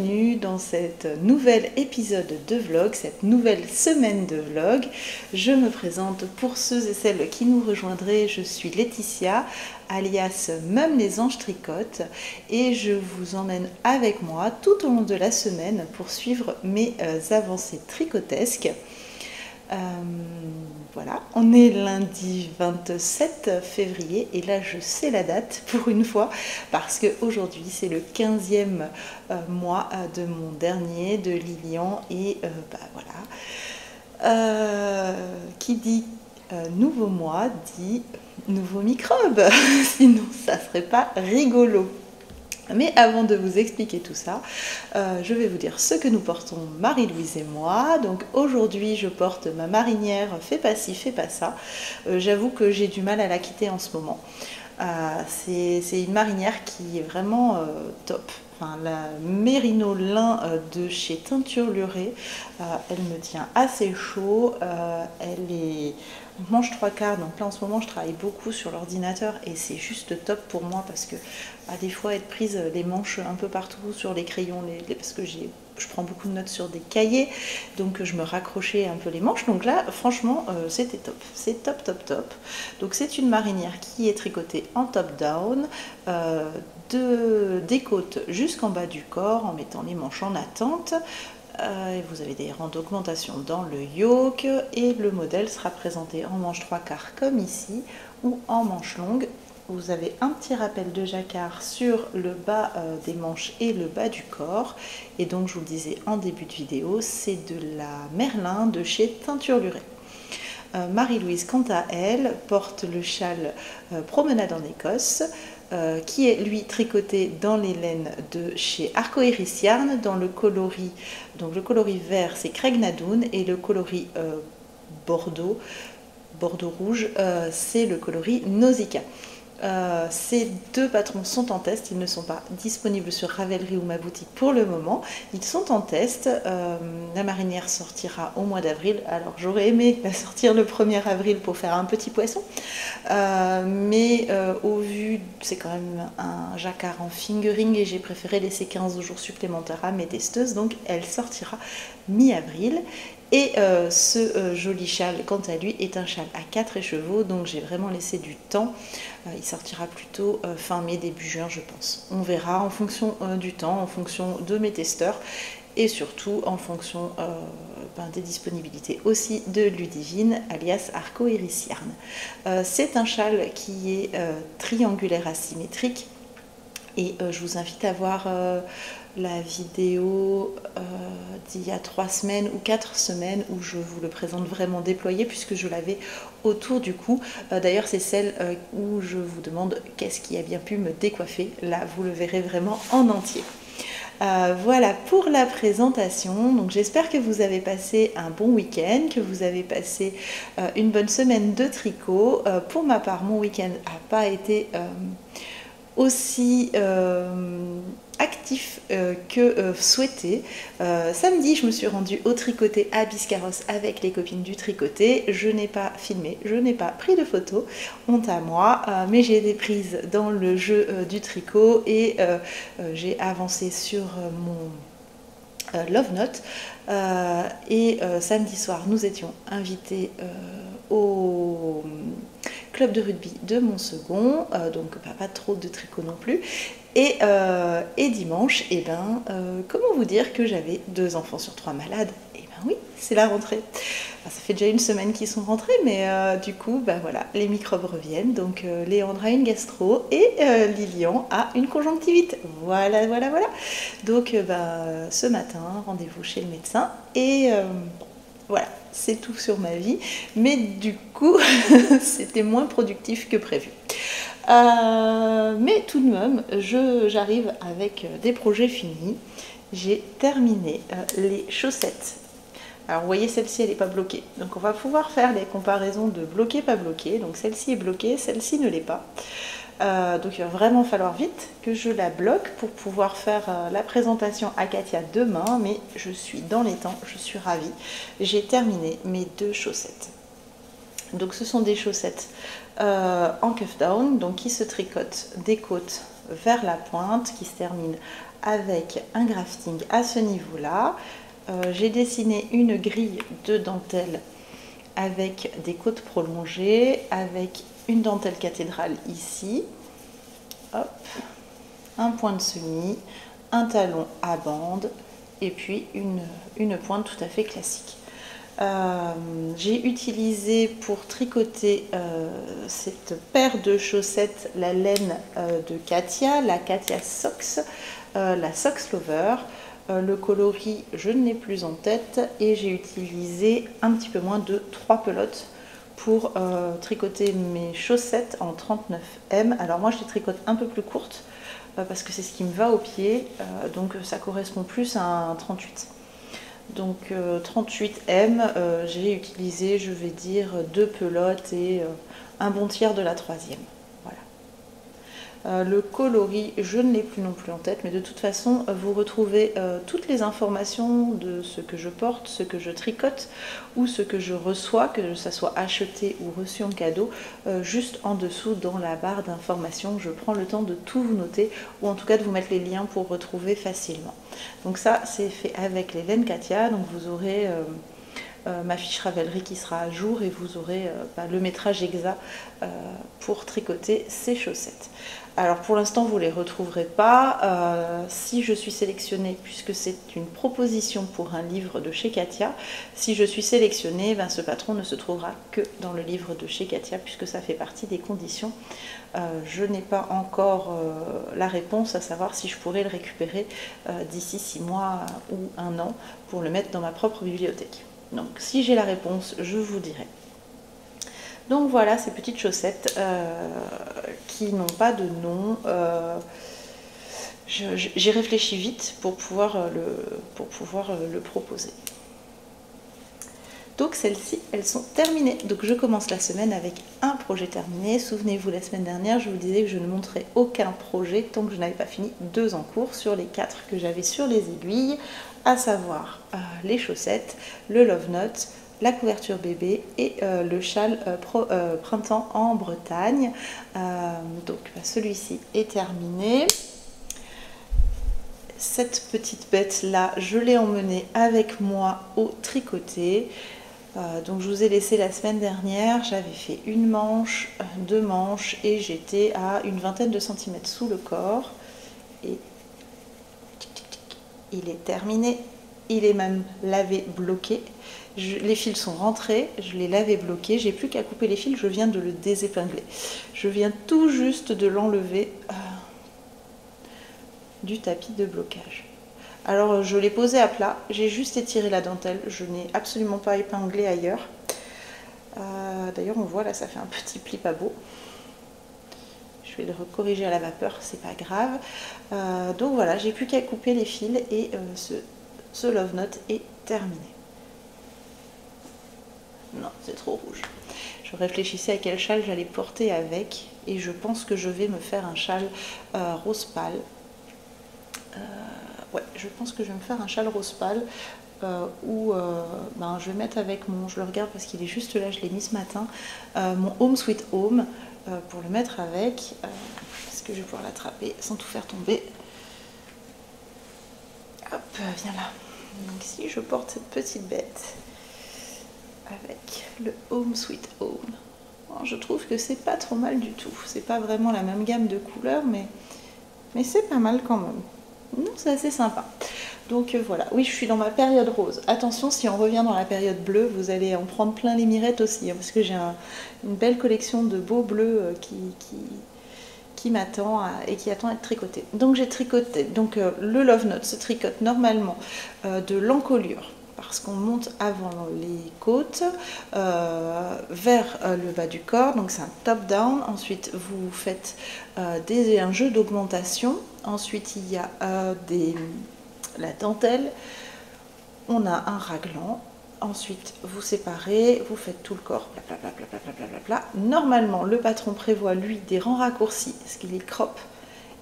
bienvenue dans cet nouvel épisode de vlog, cette nouvelle semaine de vlog. Je me présente pour ceux et celles qui nous rejoindraient, je suis Laetitia, alias Mum les Anges Tricotent, et je vous emmène avec moi tout au long de la semaine pour suivre mes avancées tricotesques. Voilà, on est lundi 27 février et là je sais la date pour une fois parce qu'aujourd'hui c'est le 15e mois de mon dernier de Lilian et voilà, qui dit nouveau mois dit nouveau microbe, sinon ça serait pas rigolo. Mais avant de vous expliquer tout ça, je vais vous dire ce que nous portons Marie-Louise et moi. Donc aujourd'hui, je porte ma marinière Fais pas ci, fais pas ça. J'avoue que j'ai du mal à la quitter en ce moment. C'est une marinière qui est vraiment top. Enfin, la Mérino lin de chez Teinture Lurée, elle me tient assez chaud. Elle est manche 3/4, donc là en ce moment je travaille beaucoup sur l'ordinateur et c'est juste top pour moi parce que des fois être prise les manches un peu partout sur les crayons, parce que je prends beaucoup de notes sur des cahiers, donc je me raccrochais un peu les manches. Donc là franchement c'était top, c'est top top top. Donc c'est une marinière qui est tricotée en top down, des côtes jusqu'en bas du corps en mettant les manches en attente. Vous avez des rangs d'augmentation dans le yoke et le modèle sera présenté en manche 3/4 comme ici ou en manche longue. Vous avez un petit rappel de jacquard sur le bas des manches et le bas du corps. Et donc je vous le disais en début de vidéo, c'est de la Merlin de chez Teinture Lurée. Marie-Louise, quant à elle, porte le châle Promenade en Écosse, qui est lui tricoté dans les laines de chez Arcoiris Yarn, dans le coloris, donc le coloris vert c'est Craig Nadoun et le coloris bordeaux rouge c'est le coloris Nausicaa. Ces deux patrons sont en test, ils ne sont pas disponibles sur Ravelry ou ma boutique pour le moment, ils sont en test. La marinière sortira au mois d'avril, alors j'aurais aimé la sortir le 1er avril pour faire un petit poisson, mais au vu, c'est quand même un jacquard en fingering et j'ai préféré laisser 15 jours supplémentaires à mes testeuses, donc elle sortira mi-avril. Et ce joli châle, quant à lui, est un châle à 4 écheveaux, donc j'ai vraiment laissé du temps. Il sortira plutôt fin mai, début juin, je pense. On verra en fonction du temps, en fonction de mes testeurs et surtout en fonction des disponibilités aussi de Ludivine, alias Arcoiris Yarn. C'est un châle qui est triangulaire asymétrique et je vous invite à voir la vidéo d'il y a 3 semaines ou 4 semaines où je vous le présente vraiment déployé puisque je l'avais autour du cou. D'ailleurs c'est celle où je vous demande qu'est-ce qui a bien pu me décoiffer. Là vous le verrez vraiment en entier. Voilà pour la présentation. Donc j'espère que vous avez passé un bon week-end, que vous avez passé une bonne semaine de tricot. Pour ma part, mon week-end n'a pas été aussi actif que souhaité. Samedi, je me suis rendue au tricoté à Biscarrosse avec les copines du tricoté. Je n'ai pas filmé, je n'ai pas pris de photos, honte à moi, mais j'ai été prise dans le jeu du tricot et j'ai avancé sur mon Love Note. Samedi soir, nous étions invités au club de rugby de mon second, donc pas trop de tricot non plus. Et dimanche, comment vous dire que j'avais 2 enfants sur 3 malades? Et ben oui, c'est la rentrée. Enfin, ça fait déjà une semaine qu'ils sont rentrés, mais du coup, voilà, les microbes reviennent. Donc Léandre a une gastro et Lilian a une conjonctivite. Voilà, voilà, voilà. Donc ce matin, rendez-vous chez le médecin et voilà, c'est tout sur ma vie. Mais du coup, c'était moins productif que prévu. Mais tout de même, j'arrive avec des projets finis. J'ai terminé les chaussettes. Alors vous voyez, celle-ci elle n'est pas bloquée. Donc on va pouvoir faire les comparaisons de bloqué, pas bloqué. Donc celle-ci est bloquée, celle-ci ne l'est pas. Donc il va vraiment falloir vite que je la bloque pour pouvoir faire la présentation à Katia demain. Mais je suis dans les temps, je suis ravie. J'ai terminé mes 2 chaussettes. Donc ce sont des chaussettes en cuff down, donc qui se tricotent des côtes vers la pointe, qui se terminent avec un grafting à ce niveau-là. J'ai dessiné une grille de dentelle avec des côtes prolongées, avec une dentelle cathédrale ici, hop, un point de semis, un talon à bande et puis une pointe tout à fait classique. J'ai utilisé pour tricoter cette paire de chaussettes la laine de Katia, la Katia Socks, la Socks Lover. Le coloris, je ne l'ai plus en tête et j'ai utilisé un petit peu moins de 3 pelotes pour tricoter mes chaussettes en 39M. Alors moi je les tricote un peu plus courtes parce que c'est ce qui me va au pied, donc ça correspond plus à un 38. Donc 38M, j'ai utilisé, je vais dire, 2 pelotes et un bon tiers de la 3e. Voilà. Le coloris, je ne l'ai plus non plus en tête, mais de toute façon, vous retrouvez toutes les informations de ce que je porte, ce que je tricote ou ce que je reçois, que ça soit acheté ou reçu en cadeau, juste en dessous dans la barre d'informations. Je prends le temps de tout vous noter ou en tout cas de vous mettre les liens pour retrouver facilement. Donc ça, c'est fait avec les laines Katia, donc vous aurez ma fiche Ravelry qui sera à jour et vous aurez le métrage exact pour tricoter ces chaussettes. Alors pour l'instant vous ne les retrouverez pas. Si je suis sélectionnée, puisque c'est une proposition pour un livre de chez Katia, si je suis sélectionnée, ce patron ne se trouvera que dans le livre de chez Katia puisque ça fait partie des conditions. Je n'ai pas encore la réponse à savoir si je pourrais le récupérer d'ici 6 mois ou 1 an pour le mettre dans ma propre bibliothèque. Donc si j'ai la réponse, je vous dirai. Donc voilà ces petites chaussettes qui n'ont pas de nom. J'ai réfléchi vite pour pouvoir le proposer. Donc celles-ci, elles sont terminées. Donc je commence la semaine avec un projet terminé. Souvenez-vous, la semaine dernière, je vous disais que je ne montrais aucun projet tant que je n'avais pas fini 2 en cours sur les 4 que j'avais sur les aiguilles, à savoir les chaussettes, le Love Note, la couverture bébé et le châle printemps en Bretagne. Donc celui-ci est terminé. Cette petite bête là, je l'ai emmenée avec moi au tricoté. Donc je vous ai laissé la semaine dernière, j'avais fait une manche, 2 manches et j'étais à une vingtaine de centimètres sous le corps. Et il est terminé, il est même lavé, bloqué. Les fils sont rentrés, je l'ai lavé, bloqué, j'ai plus qu'à couper les fils, je viens de le désépingler. Je viens tout juste de l'enlever du tapis de blocage. Alors je l'ai posé à plat, j'ai juste étiré la dentelle, je n'ai absolument pas épinglé ailleurs. D'ailleurs on voit là ça fait un petit pli pas beau. Je vais le recorriger à la vapeur, c'est pas grave. Donc voilà, j'ai plus qu'à couper les fils et ce Love Note est terminé. Non, c'est trop rouge. Je réfléchissais à quel châle j'allais porter avec et je pense que je vais me faire un châle rose pâle. Ouais, je pense que je vais me faire un châle rose pâle où je vais mettre avec mon, je le regarde parce qu'il est juste là, je l'ai mis ce matin, mon Home Sweet Home pour le mettre avec, parce que je vais pouvoir l'attraper sans tout faire tomber. Hop, viens là. Donc si je porte cette petite bête avec le Home Sweet Home, bon, je trouve que c'est pas trop mal du tout. C'est pas vraiment la même gamme de couleurs, mais c'est pas mal quand même. Non, c'est assez sympa. Donc voilà, oui, je suis dans ma période rose. Attention, si on revient dans la période bleue, vous allez en prendre plein les mirettes aussi, hein, parce que j'ai une belle collection de beaux bleus qui m'attend et qui attend à être tricoté. Donc j'ai tricoté, donc le Love Note se tricote normalement de l'encolure, parce qu'on monte avant les côtes vers le bas du corps, donc c'est un top down. Ensuite vous faites un jeu d'augmentation. Ensuite il y a la dentelle, on a un raglan. Ensuite vous séparez, vous faites tout le corps, blablabla. Normalement le patron prévoit lui des rangs raccourcis, ce qu'il est crop,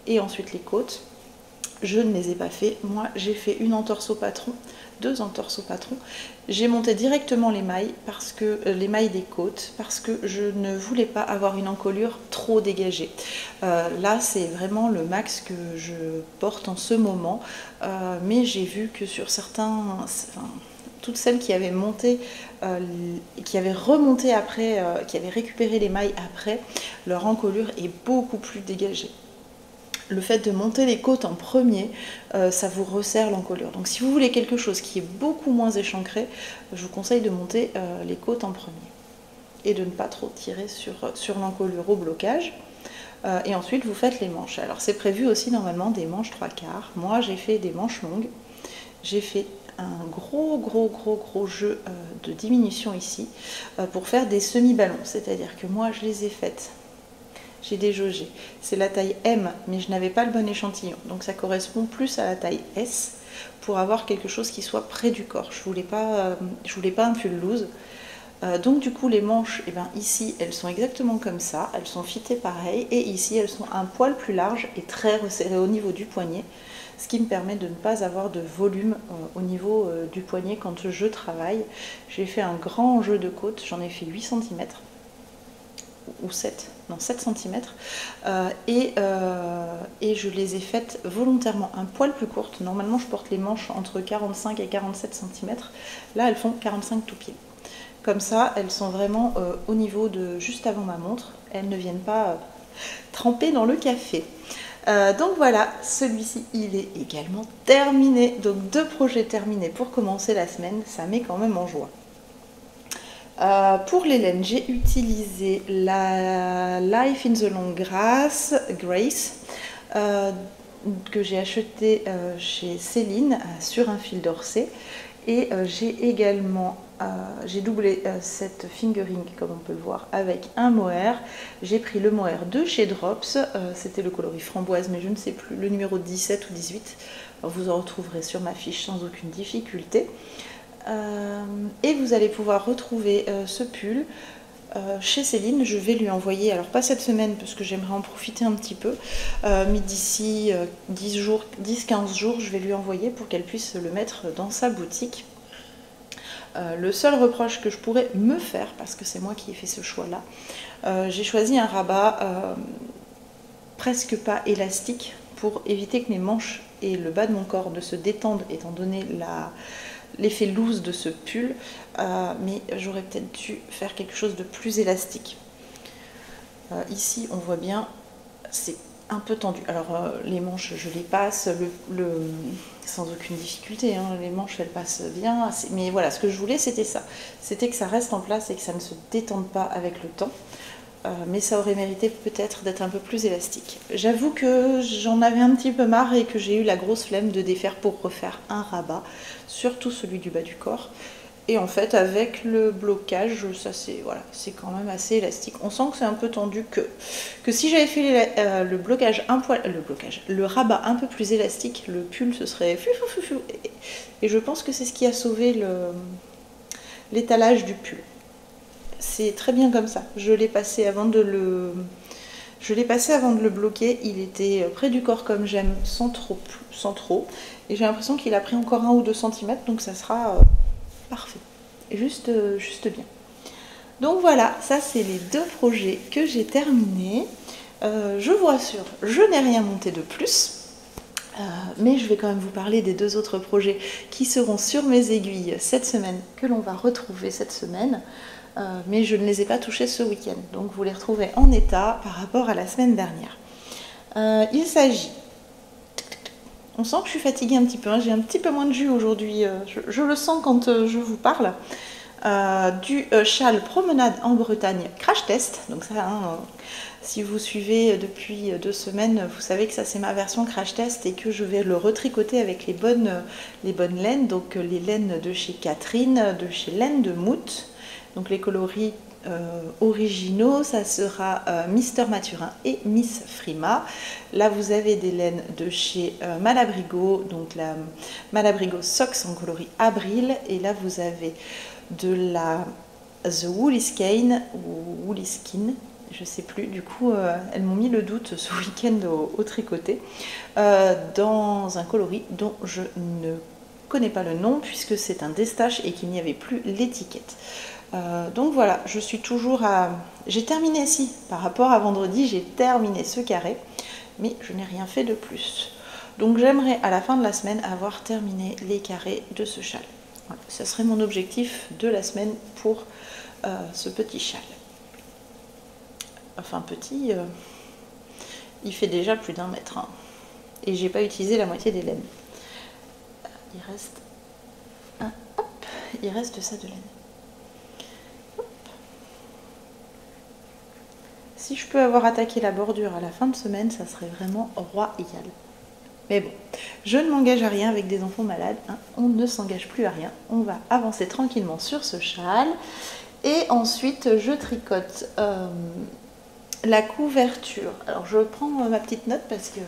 et ensuite les côtes. Je ne les ai pas fait. Moi, j'ai fait une entorse au patron, 2 entorses au patron. J'ai monté directement les mailles, les mailles des côtes, parce que je ne voulais pas avoir une encolure trop dégagée. Là, c'est vraiment le max que je porte en ce moment, mais j'ai vu que sur toutes celles qui avaient monté, qui avaient remonté après, qui avaient récupéré les mailles après, leur encolure est beaucoup plus dégagée. Le fait de monter les côtes en premier, ça vous resserre l'encolure. Donc si vous voulez quelque chose qui est beaucoup moins échancré, je vous conseille de monter les côtes en premier. Et de ne pas trop tirer sur l'encolure au blocage. Et ensuite vous faites les manches. Alors c'est prévu aussi normalement des manches 3/4. Moi j'ai fait des manches longues. J'ai fait un gros jeu de diminution ici pour faire des semi-ballons. C'est-à-dire que moi je les ai faites. J'ai déjaugé. C'est la taille M, mais je n'avais pas le bon échantillon. Donc ça correspond plus à la taille S pour avoir quelque chose qui soit près du corps. Je voulais pas un pull loose. Donc du coup les manches, ici elles sont exactement comme ça. Elles sont fitées pareil. Et ici elles sont un poil plus larges et très resserrées au niveau du poignet. Ce qui me permet de ne pas avoir de volume au niveau du poignet quand je travaille. J'ai fait un grand jeu de côte. J'en ai fait 8 cm. Ou 7 cm et je les ai faites volontairement un poil plus courtes. Normalement je porte les manches entre 45 et 47 cm, là elles font 45 tout pile. Comme ça elles sont vraiment au niveau de juste avant ma montre, elles ne viennent pas tremper dans le café. Donc voilà, celui-ci il est également terminé, donc 2 projets terminés pour commencer la semaine, ça met quand même en joie. Pour les laines, j'ai utilisé la Life in the Long Grass Grace que j'ai acheté chez Céline sur un fil d'Orsay. Et j'ai également doublé cette fingering, comme on peut le voir, avec un mohair. J'ai pris le mohair de chez Drops, c'était le coloris framboise, mais je ne sais plus, le numéro 17 ou 18. Alors, vous en retrouverez sur ma fiche sans aucune difficulté. Et vous allez pouvoir retrouver ce pull chez Céline. Je vais lui envoyer, alors pas cette semaine parce que j'aimerais en profiter un petit peu, mais d'ici 10-15 jours, je vais lui envoyer pour qu'elle puisse le mettre dans sa boutique. Le seul reproche que je pourrais me faire, parce que c'est moi qui ai fait ce choix-là, j'ai choisi un rabat presque pas élastique pour éviter que mes manches et le bas de mon corps ne se détendent étant donné l'effet loose de ce pull, mais j'aurais peut-être dû faire quelque chose de plus élastique. Ici on voit bien, c'est un peu tendu. Alors les manches je les passe sans aucune difficulté, hein. Les manches elles passent bien, mais voilà, ce que je voulais c'était ça, c'était que ça reste en place et que ça ne se détende pas avec le temps. Mais ça aurait mérité peut-être d'être un peu plus élastique. J'avoue que j'en avais un petit peu marre et que j'ai eu la grosse flemme de défaire pour refaire un rabat, surtout celui du bas du corps. Et en fait, avec le blocage, ça c'est quand même assez élastique. On sent que c'est un peu tendu, que si j'avais fait le rabat un peu plus élastique, le pull se serait et je pense que c'est ce qui a sauvé l'étalage du pull. C'est très bien comme ça. Je l'ai passé avant de le bloquer. Il était près du corps comme j'aime, sans trop. Et j'ai l'impression qu'il a pris encore 1 ou 2 cm, donc ça sera parfait. Et juste bien. Donc voilà, ça c'est les 2 projets que j'ai terminés. Je vous rassure, je n'ai rien monté de plus. Mais je vais quand même vous parler des 2 autres projets qui seront sur mes aiguilles cette semaine, que l'on va retrouver cette semaine. Mais je ne les ai pas touchés ce week-end, donc vous les retrouverez en état par rapport à la semaine dernière. Il s'agit, on sent que je suis fatiguée un petit peu, hein, j'ai un petit peu moins de jus aujourd'hui, je le sens quand je vous parle, du châle Promenade en Bretagne Crash Test. Donc ça, hein, si vous suivez depuis 2 semaines, vous savez que ça c'est ma version Crash Test et que je vais le retricoter avec les bonnes laines, donc les laines de chez Catherine, de chez Laine de Mout. Donc les coloris originaux, ça sera Mister Mathurin et Miss Frima. Là vous avez des laines de chez Malabrigo, donc la Malabrigo Socks en coloris Abril. Et là vous avez de la The Woolly Skein ou Woolly Skin, je sais plus, du coup elles m'ont mis le doute ce week-end au tricoté, dans un coloris dont je ne connais pas le nom puisque c'est un destache et qu'il n'y avait plus l'étiquette. Donc voilà, je suis toujours à... J'ai terminé, si, par rapport à vendredi, j'ai terminé ce carré, mais je n'ai rien fait de plus. Donc j'aimerais à la fin de la semaine avoir terminé les carrés de ce châle. Voilà, ça serait mon objectif de la semaine pour ce petit châle. Enfin petit, il fait déjà plus d'1 mètre. Hein. Et j'ai pas utilisé la moitié des laines. Il reste ça de laine. Hop. Si je peux avoir attaqué la bordure à la fin de semaine, ça serait vraiment royal. Mais bon, je ne m'engage à rien avec des enfants malades. Hein. On ne s'engage plus à rien. On va avancer tranquillement sur ce châle. Et ensuite, je tricote la couverture. Alors, je prends ma petite note parce que...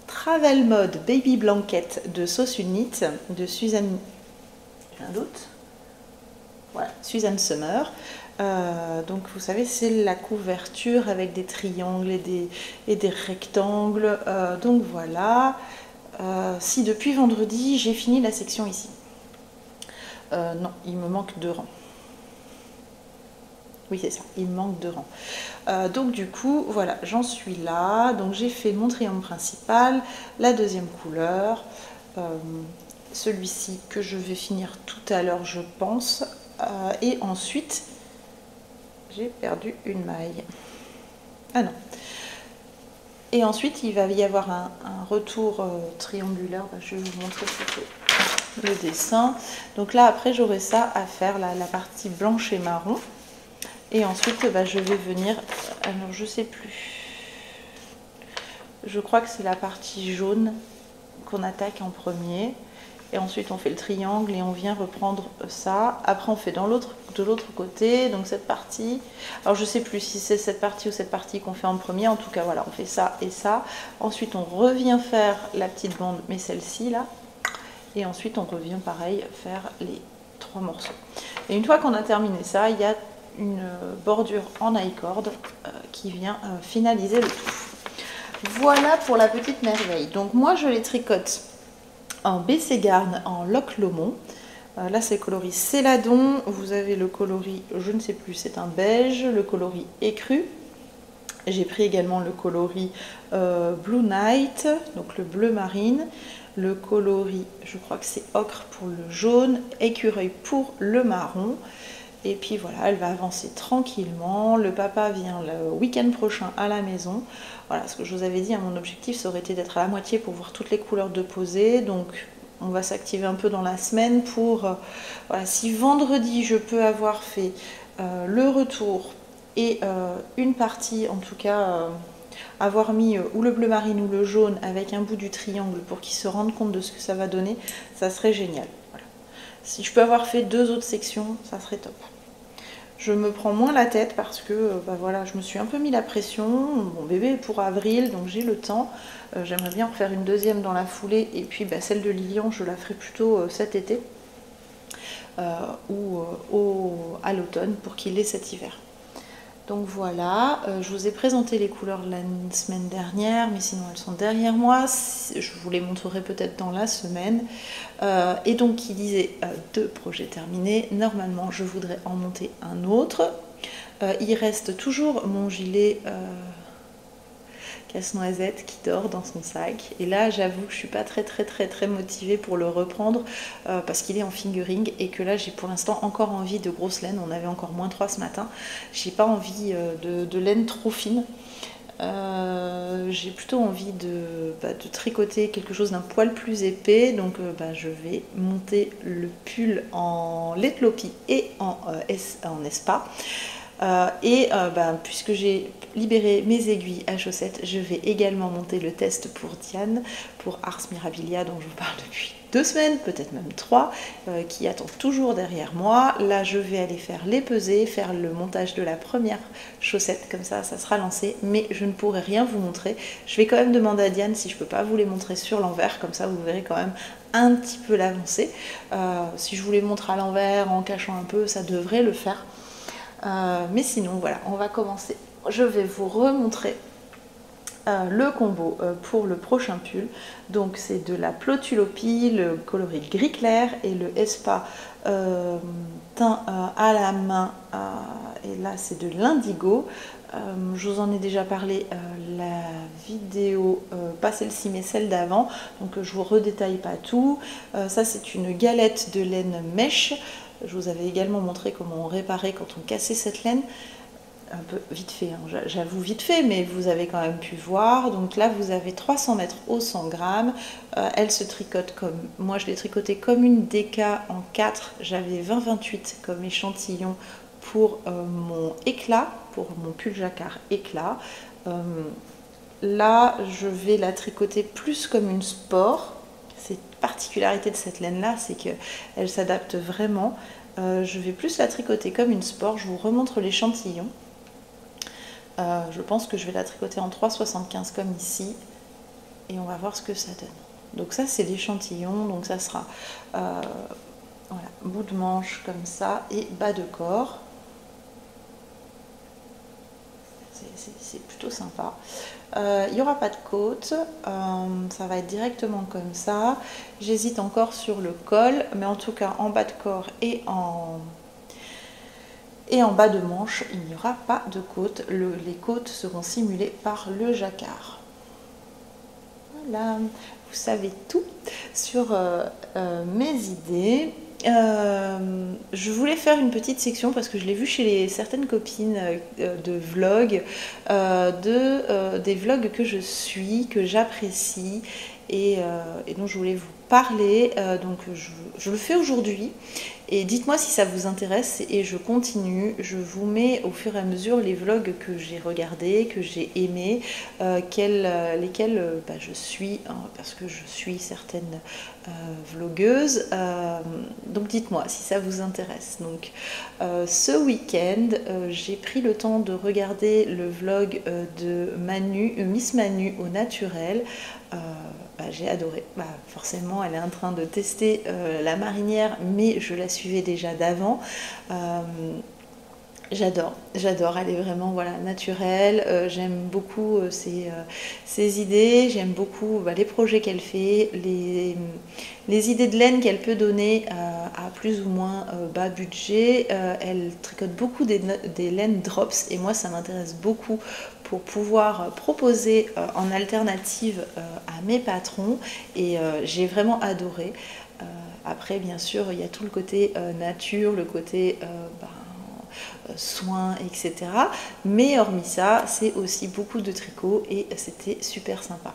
Travel Mode Baby Blanket de Sauce Unite de Suzanne... J'ai un doute. Voilà, Suzanne Summer. Donc vous savez, c'est la couverture avec des triangles et des rectangles. Donc voilà. Si depuis vendredi, j'ai fini la section ici. Non, il me manque 2 rangs. Oui, c'est ça, il me manque 2 rangs. Donc du coup, voilà, j'en suis là. Donc j'ai fait mon triangle principal, la deuxième couleur, celui-ci que je vais finir tout à l'heure, je pense. Et ensuite, j'ai perdu une maille. Ah non. Et ensuite, il va y avoir un retour triangulaire. Je vais vous montrer le dessin. Donc là, après, j'aurai ça à faire, la partie blanche et marron. Et ensuite, je vais venir... Alors, je sais plus. Je crois que c'est la partie jaune qu'on attaque en premier. Et ensuite, on fait le triangle et on vient reprendre ça. Après, on fait de l'autre côté. Donc, cette partie... Alors, je sais plus si c'est cette partie ou cette partie qu'on fait en premier. En tout cas, voilà, on fait ça et ça. Ensuite, on revient faire la petite bande, mais celle-ci, là. Et ensuite, on revient, pareil, faire les 3 morceaux. Et une fois qu'on a terminé ça, il y a une bordure en I-cord qui vient finaliser le tout. Voilà pour la petite merveille. Donc moi je les tricote en BC Garn en Loch Lomond. Là c'est le coloris Céladon. Vous avez le coloris, je ne sais plus, c'est un beige. Le coloris écru. J'ai pris également le coloris Blue Night, donc le bleu marine. Le coloris, je crois que c'est ocre pour le jaune. Écureuil pour le marron. Et puis voilà, elle va avancer tranquillement. Le papa vient le week-end prochain à la maison. Voilà, ce que je vous avais dit, mon objectif, ça aurait été d'être à la moitié pour voir toutes les couleurs de poser. Donc, on va s'activer un peu dans la semaine pour... voilà, si vendredi, je peux avoir fait le retour et une partie, en tout cas, avoir mis ou le bleu marine ou le jaune avec un bout du triangle pour qu'ils se rendent compte de ce que ça va donner, ça serait génial. Voilà. Si je peux avoir fait 2 autres sections, ça serait top. Je me prends moins la tête parce que voilà, je me suis un peu mis la pression. Mon bébé est pour avril, donc j'ai le temps. J'aimerais bien en faire une deuxième dans la foulée. Et puis celle de Lilian, je la ferai plutôt cet été ou à l'automne pour qu'il ait cet hiver. Donc voilà, je vous ai présenté les couleurs la semaine dernière, mais sinon elles sont derrière moi. Je vous les montrerai peut-être dans la semaine. Et donc qui disait 2 projets terminés, normalement je voudrais en monter un autre. Il reste toujours mon gilet casse-noisette qui dort dans son sac. Et là j'avoue que je suis pas très motivée pour le reprendre parce qu'il est en fingering et que là j'ai pour l'instant encore envie de grosse laine. On avait encore -3 ce matin. J'ai pas envie de laine trop fine. J'ai plutôt envie de tricoter quelque chose d'un poil plus épais. Donc je vais monter le pull en Letlopi et en Espa. Puisque j'ai libéré mes aiguilles à chaussettes, je vais également monter le test pour Diane, pour Ars Mirabilia, dont je vous parle depuis 2 semaines, peut-être même 3, qui attend toujours derrière moi. Là, je vais aller faire les pesées, faire le montage de la première chaussette, comme ça, ça sera lancé, mais je ne pourrai rien vous montrer. Je vais quand même demander à Diane si je peux pas vous les montrer sur l'envers, comme ça vous verrez quand même un petit peu l'avancée. Si je vous les montre à l'envers, en cachant un peu, ça devrait le faire. Mais sinon, voilà, on va commencer je vais vous remontrer le combo pour le prochain pull. Donc c'est de la Plotulopie, le coloris gris clair et le Espa teint à la main, et là c'est de l'indigo. Je vous en ai déjà parlé, la vidéo, pas celle-ci mais celle d'avant, donc je vous redétaille pas tout. Ça c'est une galette de laine mèche. Je vous avais également montré comment on réparait quand on cassait cette laine. Un peu vite fait, hein, j'avoue vite fait, mais vous avez quand même pu voir. Donc là, vous avez 300 mètres au 100 grammes. Elle se tricote comme, moi je l'ai tricotée comme une DK en 4. J'avais 20-28 comme échantillon pour mon éclat, pour mon pull jacquard éclat. Là, je vais la tricoter plus comme une sport. C'est particularité de cette laine-là, c'est qu'elle s'adapte vraiment. Je vais plus la tricoter comme une sport. Je vous remontre l'échantillon. Je pense que je vais la tricoter en 3,75 comme ici, et on va voir ce que ça donne. Donc ça c'est l'échantillon, donc ça sera voilà, bout de manche comme ça et bas de corps. C'est plutôt sympa. Il n'y aura pas de côte, ça va être directement comme ça. J'hésite encore sur le col, mais en tout cas en bas de corps et en bas de manche, il n'y aura pas de côte. Les côtes seront simulées par le jacquard. Voilà, vous savez tout sur mes idées. Je voulais faire une petite section parce que je l'ai vu chez certaines copines de vlogs, des vlogs que je suis, que j'apprécie et dont je voulais vous parler. Donc je le fais aujourd'hui. Et dites-moi si ça vous intéresse et je continue. Je vous mets au fur et à mesure les vlogs que j'ai regardés, que j'ai aimés, lesquels je suis, hein, parce que je suis certaines vlogueuses. Donc dites-moi si ça vous intéresse. Donc ce week-end, j'ai pris le temps de regarder le vlog de Manu, Miss Manu au naturel. J'ai adoré. Forcément, elle est en train de tester la marinière, mais je la suivais déjà d'avant. J'adore, elle est vraiment voilà, naturelle. J'aime beaucoup ses idées, j'aime beaucoup les projets qu'elle fait, les idées de laine qu'elle peut donner à plus ou moins bas budget. Elle tricote beaucoup des laines drops et moi ça m'intéresse beaucoup pour pouvoir proposer en alternative à mes patrons, et j'ai vraiment adoré. Après bien sûr il y a tout le côté nature, le côté soins, etc. Mais hormis ça, c'est aussi beaucoup de tricot et c'était super sympa.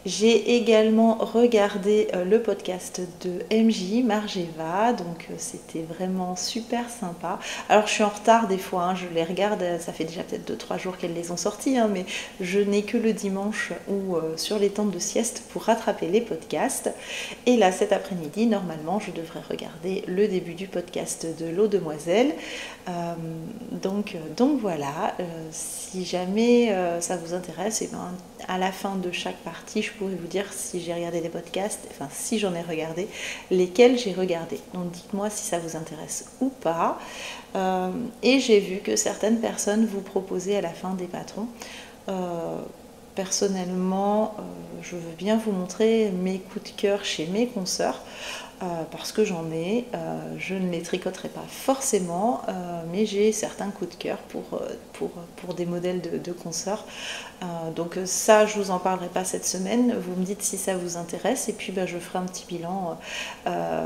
J'ai également regardé le podcast de MJ, Margeva, donc c'était vraiment super sympa. Alors je suis en retard des fois, hein, je les regarde, ça fait déjà peut-être 2-3 jours qu'elles les ont sortis, hein, mais je n'ai que le dimanche ou sur les temps de sieste pour rattraper les podcasts. Et là cet après-midi, normalement, je devrais regarder le début du podcast de l'Eau Demoiselle. Donc voilà, si jamais ça vous intéresse, et ben, à la fin de chaque partie, je pourrais vous dire si j'ai regardé des podcasts, enfin si j'en ai regardé, lesquels j'ai regardé. Donc dites-moi si ça vous intéresse ou pas. Et j'ai vu que certaines personnes vous proposaient à la fin des patrons. Personnellement, je veux bien vous montrer mes coups de cœur chez mes consoeurs. Parce que j'en ai, je ne les tricoterai pas forcément, mais j'ai certains coups de cœur pour des modèles de consoeurs. Donc ça, je vous en parlerai pas cette semaine. Vous me dites si ça vous intéresse et puis je ferai un petit bilan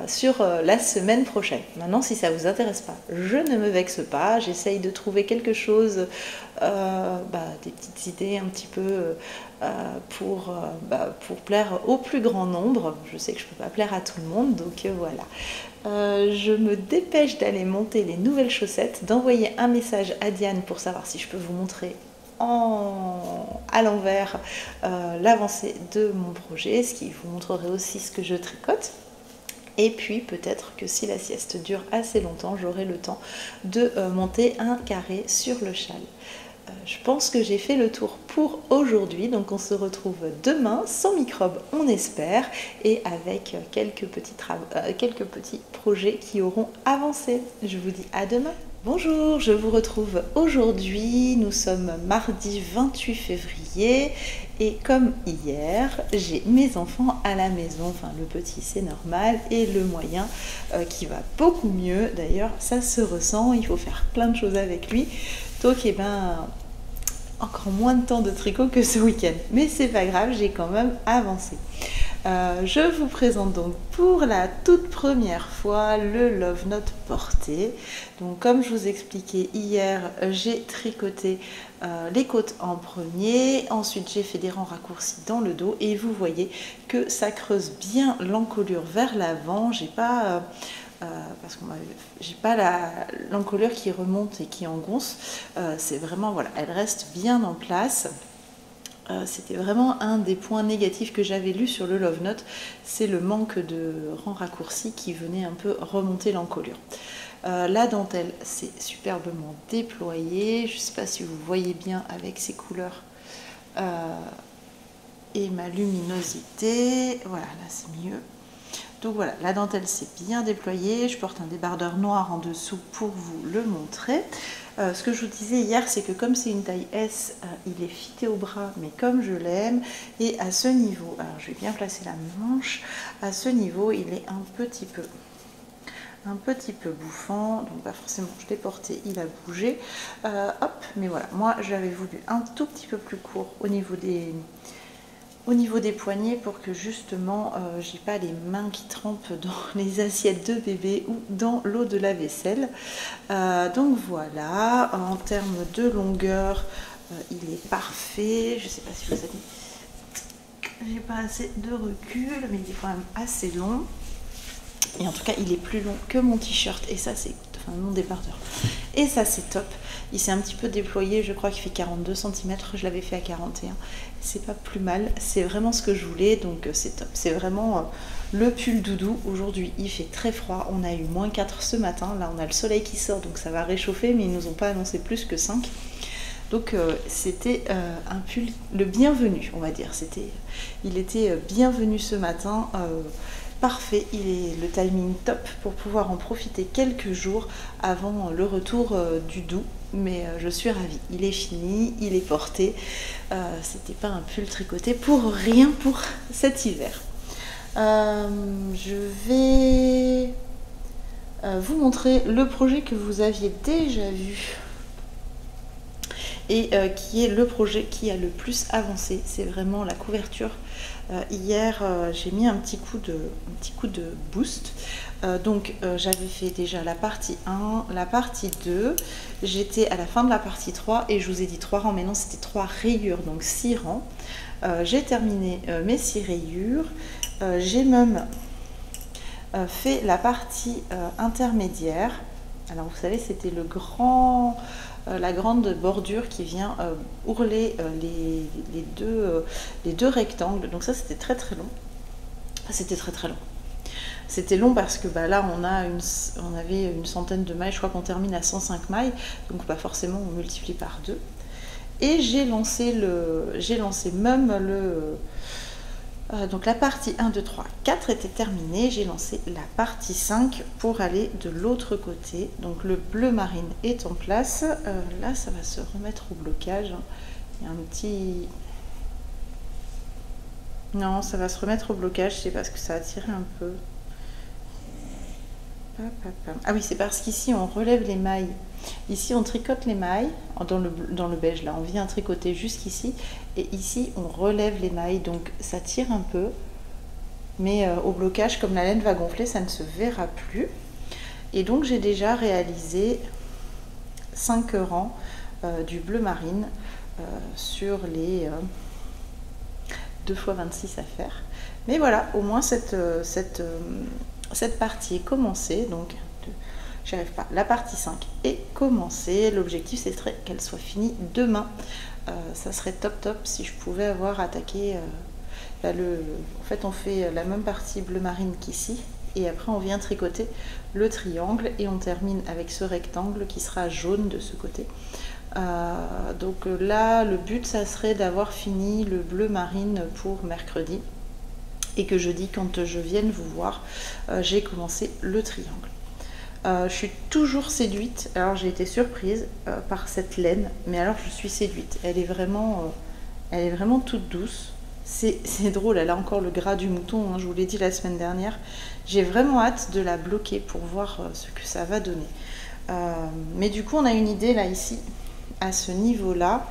sur la semaine prochaine. Maintenant, si ça vous intéresse pas, je ne me vexe pas. J'essaye de trouver quelque chose, des petites idées un petit peu pour plaire au plus grand nombre. Je sais que je ne peux pas plaire à tout le monde, donc voilà. Je me dépêche d'aller monter les nouvelles chaussettes, d'envoyer un message à Diane pour savoir si je peux vous montrer à l'envers l'avancée de mon projet, ce qui vous montrerait aussi ce que je tricote. Et puis peut-être que si la sieste dure assez longtemps, j'aurai le temps de monter un carré sur le châle. Je pense que j'ai fait le tour pour aujourd'hui, donc on se retrouve demain sans microbes, on espère, et avec quelques petits projets qui auront avancé. Je vous dis à demain. Bonjour, je vous retrouve aujourd'hui, nous sommes mardi 28 février et comme hier, j'ai mes enfants à la maison, enfin le petit c'est normal et le moyen qui va beaucoup mieux, d'ailleurs ça se ressent, il faut faire plein de choses avec lui, donc encore moins de temps de tricot que ce week-end, mais c'est pas grave, j'ai quand même avancé. Je vous présente donc pour la toute première fois le Love Note porté. Donc comme je vous expliquais hier, j'ai tricoté les côtes en premier, ensuite j'ai fait des rangs raccourcis dans le dos et vous voyez que ça creuse bien l'encolure vers l'avant. J'ai pas parce que j'ai pas l'encolure qui remonte et qui engonce. C'est vraiment voilà, elle reste bien en place. C'était vraiment un des points négatifs que j'avais lu sur le Love Note, c'est le manque de rangs raccourcis qui venait un peu remonter l'encolure. La dentelle s'est superbement déployée, je ne sais pas si vous voyez bien avec ces couleurs et ma luminosité, voilà là c'est mieux. Donc voilà, la dentelle s'est bien déployée, je porte un débardeur noir en dessous pour vous le montrer. Ce que je vous disais hier, c'est que comme c'est une taille S, il est fité au bras, mais comme je l'aime, et à ce niveau, alors je vais bien placer la manche, à ce niveau, il est un petit peu bouffant, donc pas forcément je l'ai porté, il a bougé, hop, mais voilà, moi j'avais voulu un tout petit peu plus court au niveau des poignets pour que justement j'ai pas les mains qui trempent dans les assiettes de bébé ou dans l'eau de la vaisselle. Donc voilà, en termes de longueur, il est parfait. Je sais pas si vous avez... J'ai pas assez de recul, mais il est quand même assez long. Et en tout cas, il est plus long que mon t-shirt. Et ça, c'est... Enfin, mon débardeur. Et ça, c'est top. Il s'est un petit peu déployé. Je crois qu'il fait 42 cm. Je l'avais fait à 41. C'est pas plus mal. C'est vraiment ce que je voulais. Donc, c'est top. C'est vraiment le pull doudou. Aujourd'hui, il fait très froid. On a eu -4 ce matin. Là, on a le soleil qui sort. Donc, ça va réchauffer. Mais ils nous ont pas annoncé plus que 5. Donc c'était un pull, le bienvenu, on va dire. Il était bienvenu ce matin. Parfait, il est le timing top pour pouvoir en profiter quelques jours avant le retour du doux. Mais je suis ravie, il est fini, il est porté. C'était pas un pull tricoté pour rien pour cet hiver. Je vais vous montrer le projet que vous aviez déjà vu et qui est le projet qui a le plus avancé. C'est vraiment la couverture. Hier, j'ai mis un petit coup de boost. Donc, j'avais fait déjà la partie 1, la partie 2. J'étais à la fin de la partie 3 et je vous ai dit 3 rangs, mais non, c'était 3 rayures, donc 6 rangs. J'ai terminé mes 6 rayures. J'ai même fait la partie intermédiaire. Alors, vous savez, c'était la grande bordure qui vient ourler les deux rectangles. Donc ça, c'était très très long. C'était très très long. C'était long parce que là, on avait une centaine de mailles. Je crois qu'on termine à 105 mailles. Donc pas forcément, on multiplie par 2. Et j'ai lancé même donc la partie 1, 2, 3, 4 était terminée. J'ai lancé la partie 5 pour aller de l'autre côté. Donc le bleu marine est en place. Là, ça va se remettre au blocage. Il y a un petit... Non, ça va se remettre au blocage. C'est parce que ça a tiré un peu. Ah oui, c'est parce qu'ici, on relève les mailles. Ici, on tricote les mailles dans le beige. Là, on vient tricoter jusqu'ici. Et ici, on relève les mailles. Donc, ça tire un peu. Mais au blocage, comme la laine va gonfler, ça ne se verra plus. Et donc, j'ai déjà réalisé 5 rangs du bleu marine sur les 2 x 26 à faire. Mais voilà, au moins, cette partie est commencée. Donc, j'y arrive pas. La partie 5 est commencée. L'objectif, c'est qu'elle soit finie demain. Ça serait top top si je pouvais avoir attaqué... en fait, on fait la même partie bleu marine qu'ici. Et après, on vient tricoter le triangle. Et on termine avec ce rectangle qui sera jaune de ce côté. Donc là, le but, ça serait d'avoir fini le bleu marine pour mercredi. Et que jeudi, quand je vienne vous voir, j'ai commencé le triangle. Je suis toujours séduite. Alors j'ai été surprise par cette laine, mais alors je suis séduite. Elle est vraiment toute douce. C'est drôle, elle a encore le gras du mouton, hein, je vous l'ai dit la semaine dernière. J'ai vraiment hâte de la bloquer pour voir ce que ça va donner. Mais du coup, on a une idée là, ici, à ce niveau-là.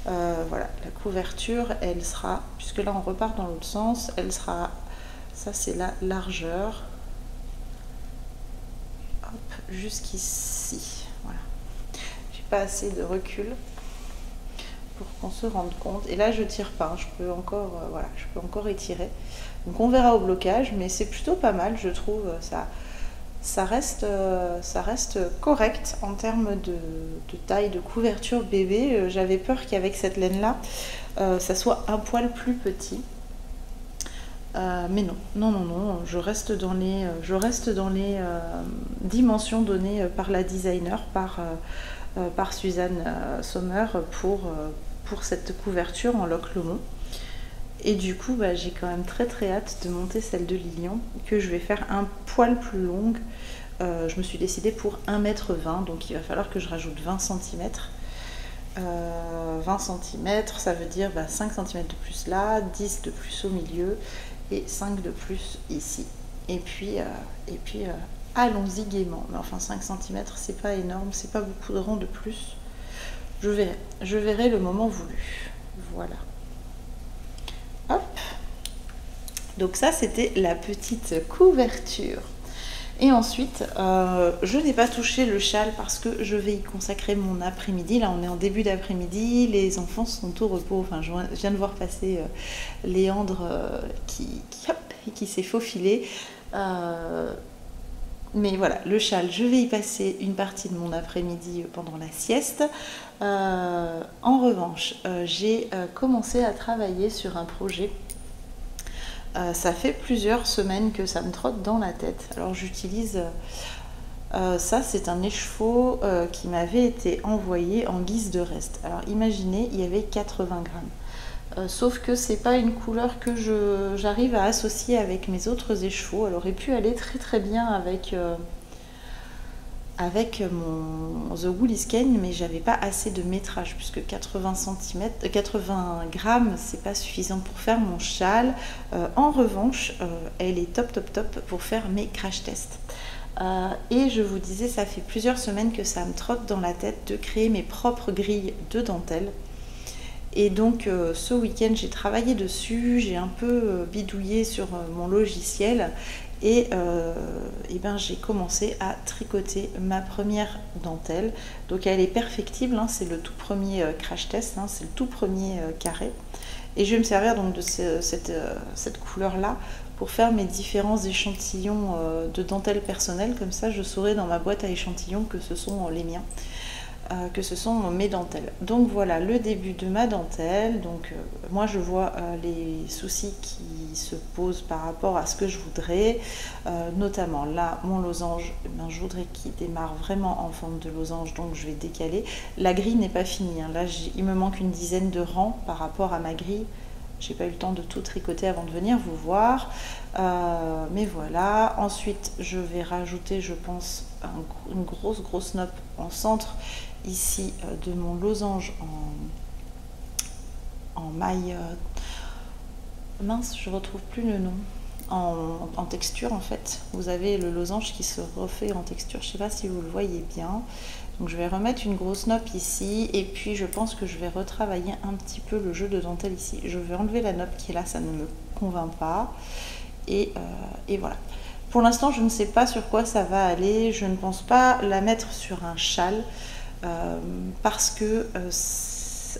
Voilà, la couverture, elle sera, puisque là on repart dans l'autre sens, elle sera, ça c'est la largeur, hop, jusqu'ici. Voilà. J'ai pas assez de recul pour qu'on se rende compte. Et là, je tire pas, hein. Je peux encore, voilà, je peux encore étirer. Donc on verra au blocage, mais c'est plutôt pas mal, je trouve. Ça reste correct en termes de taille de couverture bébé. J'avais peur qu'avec cette laine-là, ça soit un poil plus petit. Mais non, non, non, non, je reste dans les dimensions données par la designer, par Suzanne Sommer pour cette couverture en loques Lomond. Et du coup, bah, j'ai quand même très très hâte de monter celle de Lilian, que je vais faire un poil plus longue. Je me suis décidée pour 1,20 m, donc il va falloir que je rajoute 20 cm. 20 cm, ça veut dire 5 cm de plus là, 10 de plus au milieu et 5 de plus ici. Et puis allons-y gaiement. Mais enfin 5 cm, c'est pas énorme, c'est pas beaucoup de rangs de plus. Je verrai le moment voulu. Voilà. Hop. Donc ça, c'était la petite couverture. Et ensuite, je n'ai pas touché le châle parce que je vais y consacrer mon après-midi. Là, on est en début d'après-midi, les enfants sont au repos. Enfin, je viens de voir passer Léandre qui s'est faufilé. Mais voilà, le châle, je vais y passer une partie de mon après-midi pendant la sieste. En revanche, j'ai commencé à travailler sur un projet. Ça fait plusieurs semaines que ça me trotte dans la tête. Alors j'utilise ça, c'est un écheveau qui m'avait été envoyé en guise de reste. Alors imaginez, il y avait 80 grammes. Sauf que c'est pas une couleur que j'arrive à associer avec mes autres écheveaux. Elle aurait pu aller très très bien avec mon The Wool Skein, mais j'avais pas assez de métrage puisque 80 grammes, c'est pas suffisant pour faire mon châle. En revanche, elle est top top top pour faire mes crash tests. Et je vous disais, ça fait plusieurs semaines que ça me trotte dans la tête de créer mes propres grilles de dentelle. Et donc ce week-end, j'ai travaillé dessus, j'ai un peu bidouillé sur mon logiciel et ben, j'ai commencé à tricoter ma première dentelle. Donc elle est perfectible, hein, c'est le tout premier crash test, hein, c'est le tout premier carré. Et je vais me servir donc de cette couleur-là pour faire mes différents échantillons de dentelle personnelle. Comme ça, je saurai dans ma boîte à échantillons que ce sont les miens. Que ce sont mes dentelles. Donc voilà le début de ma dentelle. Donc moi je vois les soucis qui se posent par rapport à ce que je voudrais, notamment là mon losange, ben, je voudrais qu'il démarre vraiment en forme de losange, donc je vais décaler. La grille n'est pas finie, hein. Là il me manque une dizaine de rangs par rapport à ma grille. J'ai pas eu le temps de tout tricoter avant de venir vous voir, mais voilà. Ensuite je vais rajouter, je pense, une grosse nope en centre ici de mon losange en maille, mince, je retrouve plus le nom, en texture en fait. Vous avez le losange qui se refait en texture, je sais pas si vous le voyez bien. Donc je vais remettre une grosse nope ici et puis je pense que je vais retravailler un petit peu le jeu de dentelle ici. Je vais enlever la nope qui est là, ça ne me convainc pas. Et voilà. Pour l'instant, je ne sais pas sur quoi ça va aller. Je ne pense pas la mettre sur un châle parce que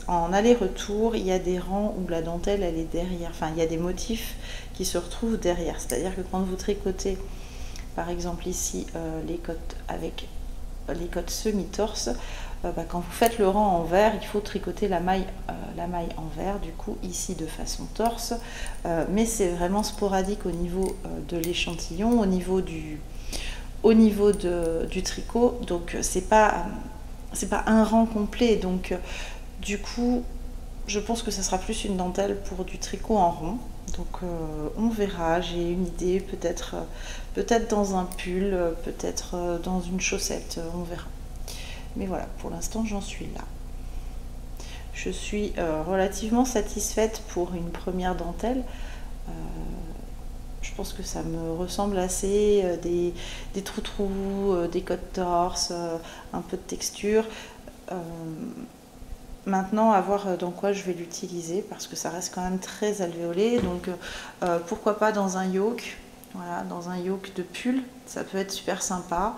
en aller-retour, il y a des rangs où la dentelle elle est derrière. Enfin, il y a des motifs qui se retrouvent derrière. C'est-à-dire que quand vous tricotez, par exemple ici, les côtes avec les côtes semi-torse, quand vous faites le rang en vert, il faut tricoter la maille en vert, du coup ici de façon torse, mais c'est vraiment sporadique au niveau de l'échantillon, au niveau du tricot, donc c'est pas un rang complet, donc du coup je pense que ça sera plus une dentelle pour du tricot en rond. Donc on verra, j'ai une idée, peut-être dans un pull, peut-être dans une chaussette, on verra. Mais voilà, pour l'instant j'en suis là. Je suis relativement satisfaite pour une première dentelle. Je pense que ça me ressemble assez, des trous-trous, des côtes torse, un peu de texture. Maintenant, à voir dans quoi je vais l'utiliser, parce que ça reste quand même très alvéolé. Donc pourquoi pas dans un yoke, voilà, dans un yoke de pull, ça peut être super sympa.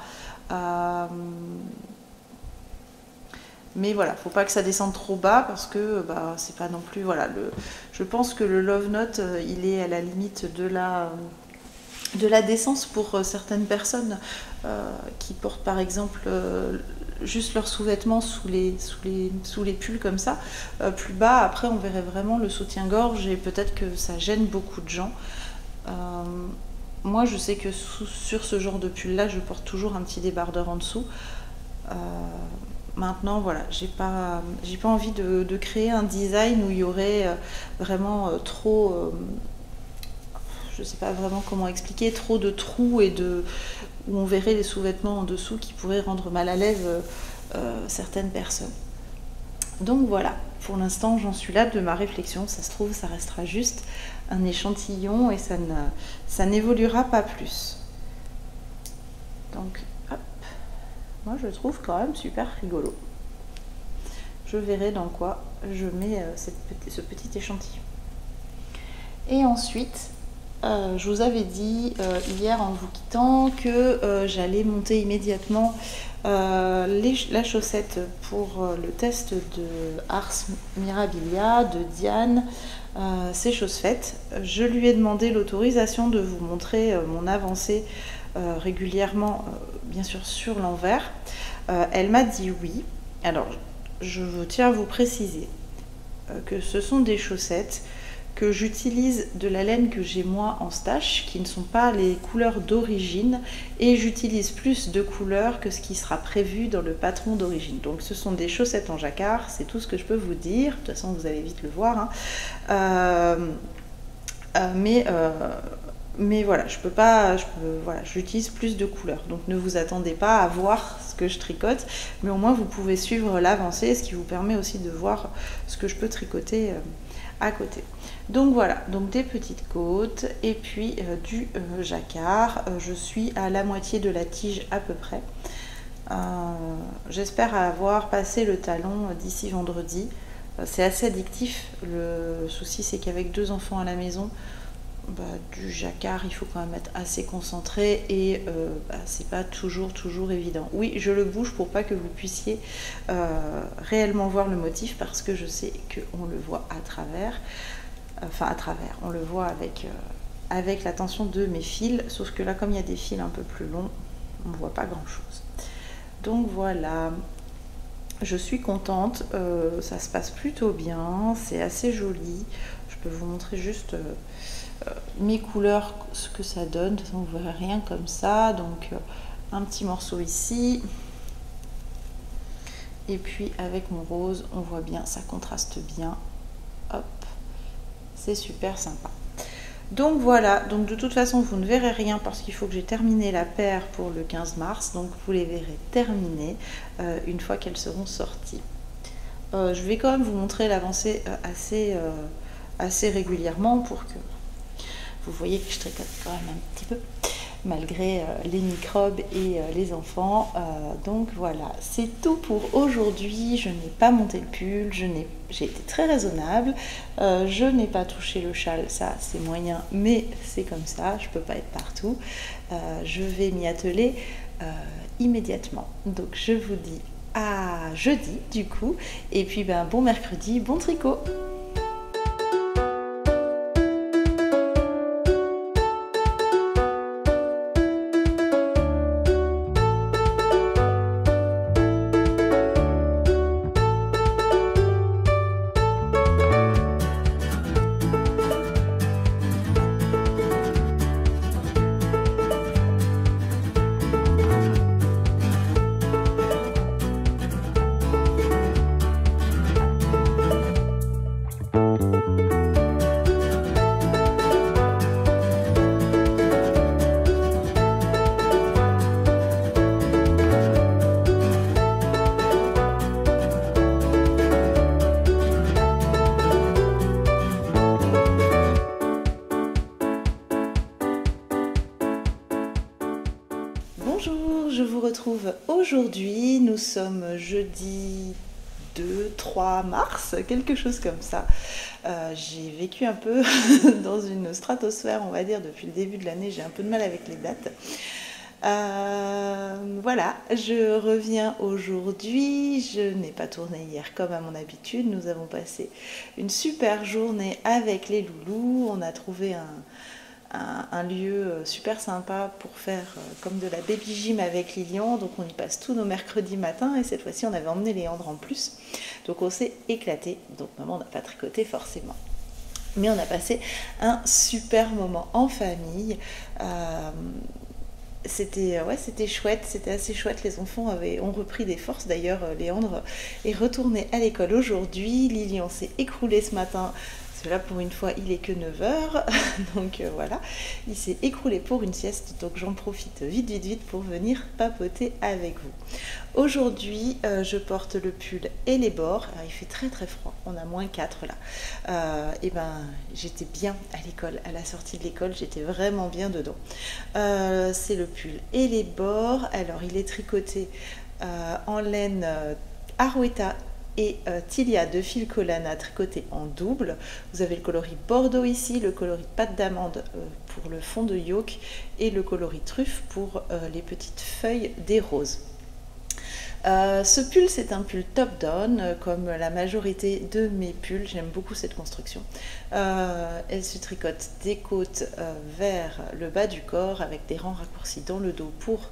Mais voilà, faut pas que ça descende trop bas parce que bah, c'est pas non plus. Voilà, je pense que le Love Note, il est à la limite de la décence pour certaines personnes qui portent par exemple juste leurs sous-vêtements sous les pulls comme ça. Plus bas, après, on verrait vraiment le soutien-gorge et peut-être que ça gêne beaucoup de gens. Moi, je sais que sur ce genre de pull-là, je porte toujours un petit débardeur en dessous. Maintenant, voilà, j'ai pas envie de créer un design où il y aurait vraiment trop, je sais pas vraiment comment expliquer, trop de trous et où on verrait les sous-vêtements en dessous qui pourraient rendre mal à l'aise certaines personnes. Donc voilà, pour l'instant, j'en suis là de ma réflexion. Ça se trouve, ça restera juste un échantillon et ça n'évoluera pas plus. Donc moi je trouve quand même super rigolo. Je verrai dans quoi je mets ce petit échantillon. Et ensuite, je vous avais dit hier en vous quittant que j'allais monter immédiatement la chaussette pour le test de Ars Mirabilia de Diane. C'est chose faite. Je lui ai demandé l'autorisation de vous montrer mon avancée régulièrement, bien sûr sur l'envers. Elle m'a dit oui. Alors, je tiens à vous préciser que ce sont des chaussettes que j'utilise de la laine que j'ai moi en stash, qui ne sont pas les couleurs d'origine, et j'utilise plus de couleurs que ce qui sera prévu dans le patron d'origine. Donc ce sont des chaussettes en jacquard, c'est tout ce que je peux vous dire. De toute façon, vous allez vite le voir. Mais voilà, voilà, j'utilise plus de couleurs. Donc ne vous attendez pas à voir ce que je tricote, mais au moins vous pouvez suivre l'avancée, ce qui vous permet aussi de voir ce que je peux tricoter à côté. Donc voilà, donc des petites côtes et puis du jacquard. Je suis à la moitié de la tige à peu près. J'espère avoir passé le talon d'ici vendredi. C'est assez addictif. Le souci, c'est qu'avec 2 enfants à la maison, du jacquard, il faut quand même être assez concentré et c'est pas toujours évident. Oui, je le bouge pour pas que vous puissiez réellement voir le motif, parce que je sais qu'on le voit à travers. On le voit avec la tension de mes fils, sauf que là, comme il y a des fils un peu plus longs, on ne voit pas grand chose. Donc voilà, je suis contente, ça se passe plutôt bien, c'est assez joli. Je peux vous montrer juste mes couleurs, ce que ça donne. De toute façon, vous ne verrez rien comme ça. Donc un petit morceau ici, et puis avec mon rose, on voit bien, ça contraste bien. Hop, c'est super sympa. Donc voilà, donc de toute façon vous ne verrez rien parce qu'il faut que j'ai terminé la paire pour le 15 mars, donc vous les verrez terminées une fois qu'elles seront sorties. Je vais quand même vous montrer l'avancée assez régulièrement pour que vous voyez que je tricote quand même un petit peu malgré les microbes et les enfants. Donc voilà, c'est tout pour aujourd'hui. Je n'ai pas monté le pull, j'ai été très raisonnable. Je n'ai pas touché le châle, ça c'est moyen, mais c'est comme ça, je peux pas être partout. Je vais m'y atteler immédiatement. Donc je vous dis à jeudi du coup, et puis bon mercredi, bon tricot. Bonjour, je vous retrouve aujourd'hui. Nous sommes jeudi 2-3 mars, quelque chose comme ça. J'ai vécu un peu dans une stratosphère, on va dire, depuis le début de l'année. J'ai un peu de mal avec les dates. Voilà, je reviens aujourd'hui. Je n'ai pas tourné hier comme à mon habitude. Nous avons passé une super journée avec les loulous. On a trouvé un lieu super sympa pour faire comme de la baby gym avec Lilian. Donc on y passe tous nos mercredis matins et cette fois-ci on avait emmené Léandre en plus. Donc on s'est éclaté. Donc maman n'a pas tricoté forcément. Mais on a passé un super moment en famille. C'était chouette, c'était assez chouette. Les enfants ont repris des forces. D'ailleurs, Léandre est retourné à l'école aujourd'hui. Lilian s'est écroulé ce matin. Parce que là, pour une fois, il est que 9 h. Donc voilà, il s'est écroulé pour une sieste. Donc j'en profite vite pour venir papoter avec vous. Aujourd'hui, je porte le pull et les bords. Alors, il fait très froid. On a -4 là. Et ben, j'étais bien à l'école. À la sortie de l'école, j'étais vraiment bien dedans. C'est le pull et les bords. Alors, il est tricoté en laine Arwetta et Tilia de fil Collana tricoté en double. Vous avez le coloris bordeaux ici, le coloris pâte d'amande pour le fond de yoke et le coloris truffe pour les petites feuilles des roses. Ce pull, c'est un pull top-down, comme la majorité de mes pulls. J'aime beaucoup cette construction. Elle se tricote des côtes vers le bas du corps avec des rangs raccourcis dans le dos pour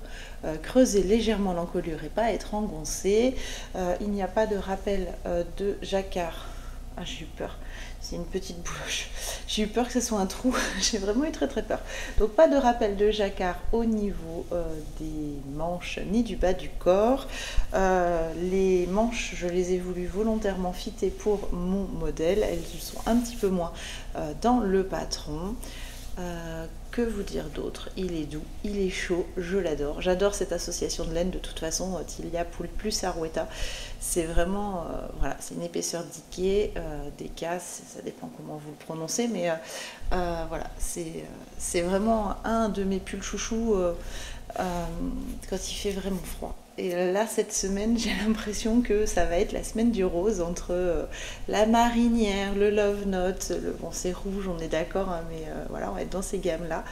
creuser légèrement l'encolure et pas être engoncée. Il n'y a pas de rappel de jacquard. Ah, j'ai eu peur. C'est une petite bouloche. J'ai eu peur que ce soit un trou. J'ai vraiment eu très peur. Donc pas de rappel de jacquard au niveau des manches ni du bas du corps. Les manches, je les ai voulu volontairement fitter pour mon modèle. Elles sont un petit peu moins dans le patron. Que vous dire d'autre? Il est doux, il est chaud, je l'adore. J'adore cette association de laine de toute façon. Tilia plus Arwetta. C'est vraiment, voilà, c'est une épaisseur d'Ikea, d'Eka, ça dépend comment vous le prononcez, mais voilà, c'est vraiment un de mes pulls chouchous quand il fait vraiment froid. Et là, cette semaine, j'ai l'impression que ça va être la semaine du rose entre la marinière, le love note, bon c'est rouge, on est d'accord, hein, mais voilà, on va être dans ces gammes-là.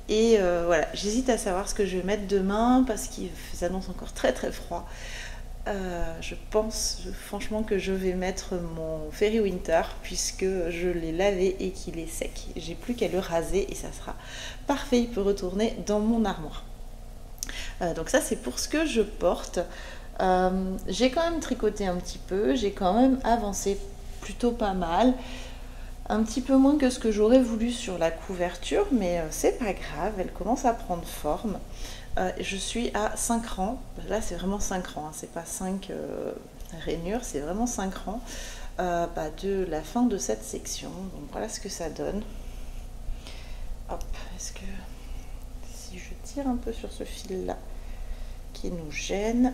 Et voilà, j'hésite à savoir ce que je vais mettre demain parce qu'il s'annonce encore très froid. Je pense franchement que je vais mettre mon Fairy Winter puisque je l'ai lavé et qu'il est sec. J'ai plus qu'à le raser et ça sera parfait, il peut retourner dans mon armoire. Donc ça c'est pour ce que je porte. J'ai quand même tricoté un petit peu, j'ai quand même avancé plutôt pas mal. Un petit peu moins que ce que j'aurais voulu sur la couverture, mais c'est pas grave, elle commence à prendre forme. Je suis à 5 rangs, là c'est vraiment 5 rangs, hein. C'est pas 5 rainures, c'est vraiment 5 rangs de la fin de cette section. Donc voilà ce que ça donne. Hop, est-ce que si je tire un peu sur ce fil là qui nous gêne,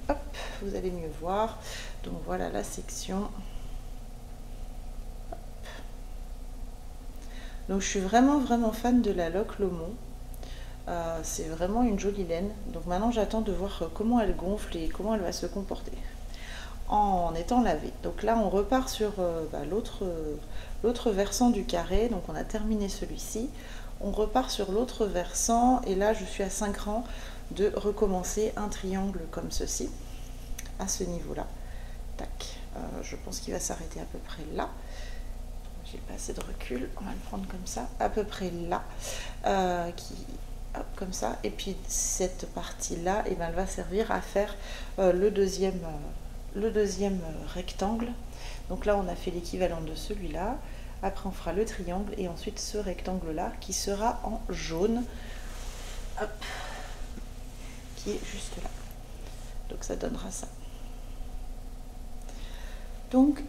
hop, vous allez mieux voir. Donc voilà la section. Hop. Donc je suis vraiment fan de la Loc Lomont. C'est vraiment une jolie laine. Donc maintenant j'attends de voir comment elle gonfle et comment elle va se comporter en étant lavée. Donc là on repart sur l'autre versant du carré. Donc on a terminé celui-ci. On repart sur l'autre versant et là je suis à 5 rangs de recommencer un triangle comme ceci, à ce niveau-là. Tac. Je pense qu'il va s'arrêter à peu près là. J'ai pas assez de recul, on va le prendre comme ça, à peu près là. Hop, comme ça, et puis cette partie là et elle va servir à faire le deuxième rectangle. Donc là on a fait l'équivalent de celui-là, après on fera le triangle et ensuite ce rectangle là qui sera en jaune. Hop, qui est juste là, donc ça donnera ça. Donc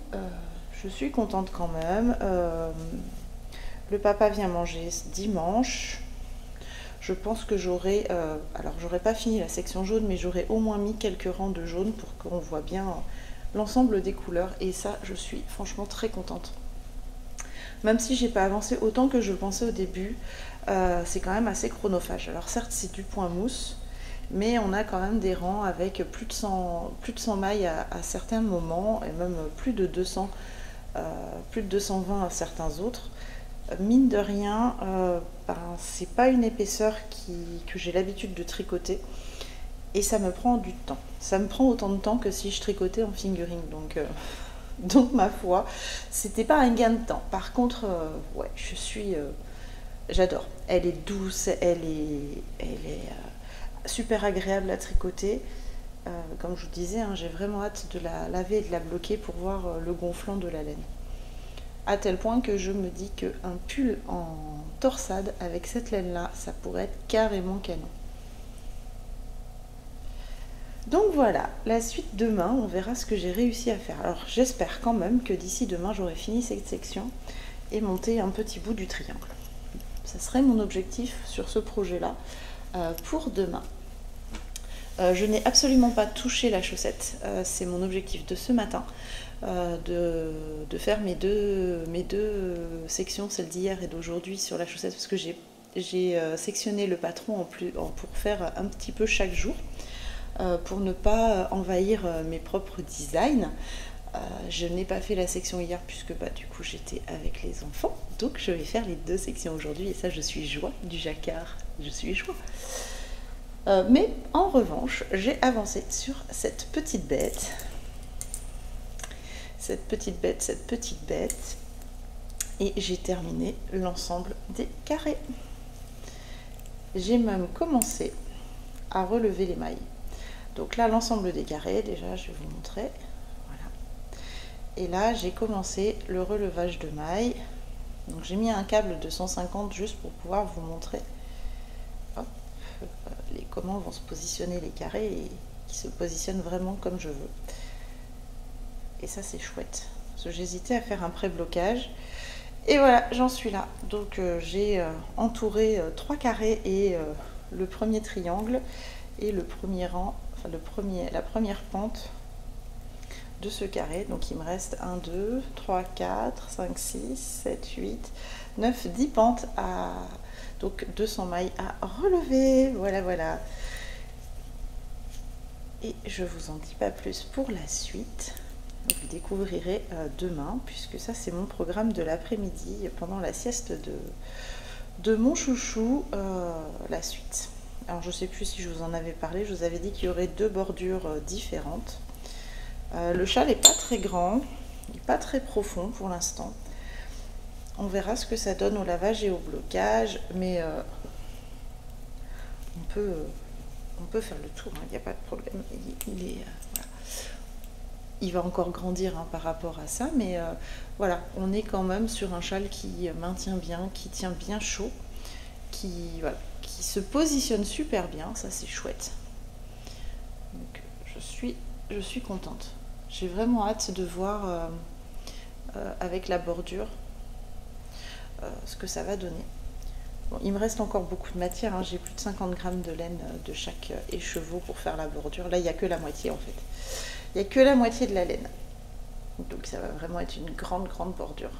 je suis contente quand même. Le papa vient manger dimanche. Je pense que j'aurai, alors j'aurais pas fini la section jaune, mais j'aurais au moins mis quelques rangs de jaune pour qu'on voit bien l'ensemble des couleurs. Et ça, je suis franchement très contente. Même si j'ai pas avancé autant que je le pensais au début, c'est quand même assez chronophage. Alors certes, c'est du point mousse, mais on a quand même des rangs avec plus de 100 mailles à certains moments, et même plus de 200, plus de 220 à certains autres. Mine de rien, c'est pas une épaisseur que j'ai l'habitude de tricoter, et ça me prend du temps. Ça me prend autant de temps que si je tricotais en fingering, donc ma foi, c'était pas un gain de temps. Par contre, ouais, j'adore. Elle est douce, elle est super agréable à tricoter. Comme je vous disais, hein, j'ai vraiment hâte de la laver et de la bloquer pour voir le gonflant de la laine. À tel point que je me dis qu'un pull en torsade avec cette laine-là, ça pourrait être carrément canon. Donc voilà, la suite demain, on verra ce que j'ai réussi à faire. Alors j'espère quand même que d'ici demain, j'aurai fini cette section et monté un petit bout du triangle. Ça serait mon objectif sur ce projet-là pour demain. Je n'ai absolument pas touché la chaussette, c'est mon objectif de ce matin, de faire mes deux sections, celle d'hier et d'aujourd'hui sur la chaussette, parce que j'ai sectionné le patron pour faire un petit peu chaque jour, pour ne pas envahir mes propres designs. Je n'ai pas fait la section hier puisque du coup j'étais avec les enfants, donc je vais faire les deux sections aujourd'hui, et ça je suis joie du jacquard, je suis joie. Mais en revanche, j'ai avancé sur cette petite bête, et j'ai terminé l'ensemble des carrés. J'ai même commencé à relever les mailles. Donc là, l'ensemble des carrés, déjà, je vais vous montrer. Voilà. Et là, j'ai commencé le relevage de mailles. Donc j'ai mis un câble de 150 juste pour pouvoir vous montrer comment vont se positionner les carrés, et qui se positionnent vraiment comme je veux. Et ça, c'est chouette. Parce que j'hésitais à faire un pré-blocage. Et voilà, j'en suis là. Donc j'ai entouré 3 carrés et le premier triangle et le premier rang, enfin la première pente de ce carré. Donc il me reste 1, 2, 3, 4, 5, 6, 7, 8, 9, 10 pentes à... Donc 200 mailles à relever, voilà. Et je vous en dis pas plus pour la suite. Vous découvrirez demain, puisque ça c'est mon programme de l'après-midi, pendant la sieste de mon chouchou, la suite. Alors je sais plus si je vous en avais parlé, je vous avais dit qu'il y aurait 2 bordures différentes. Le châle n'est pas très grand, il n'est pas très profond pour l'instant. On verra ce que ça donne au lavage et au blocage, mais on peut faire le tour, il n'y a pas de problème. Voilà. Il va encore grandir par rapport à ça, mais voilà, on est quand même sur un châle qui maintient bien, qui tient bien chaud, qui se positionne super bien, ça c'est chouette. Donc je suis contente. J'ai vraiment hâte de voir avec la bordure ce que ça va donner. Bon, il me reste encore beaucoup de matière, hein. J'ai plus de 50 grammes de laine de chaque écheveau pour faire la bordure. Là, il n'y a que la moitié en fait. Il n'y a que la moitié de la laine. Donc ça va vraiment être une grande bordure.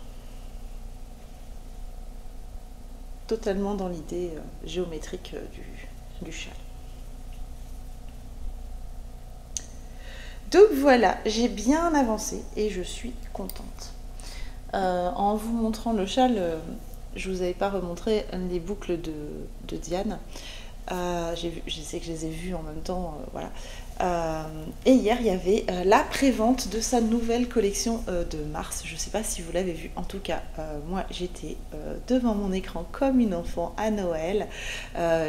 Totalement dans l'idée géométrique du châle. Donc voilà, j'ai bien avancé et je suis contente. En vous montrant le châle, je vous avais pas remontré les boucles de Diane. Je sais que je les ai vues en même temps, voilà. Et hier, il y avait la prévente de sa nouvelle collection de mars. Je ne sais pas si vous l'avez vu. En tout cas, moi, j'étais devant mon écran comme une enfant à Noël.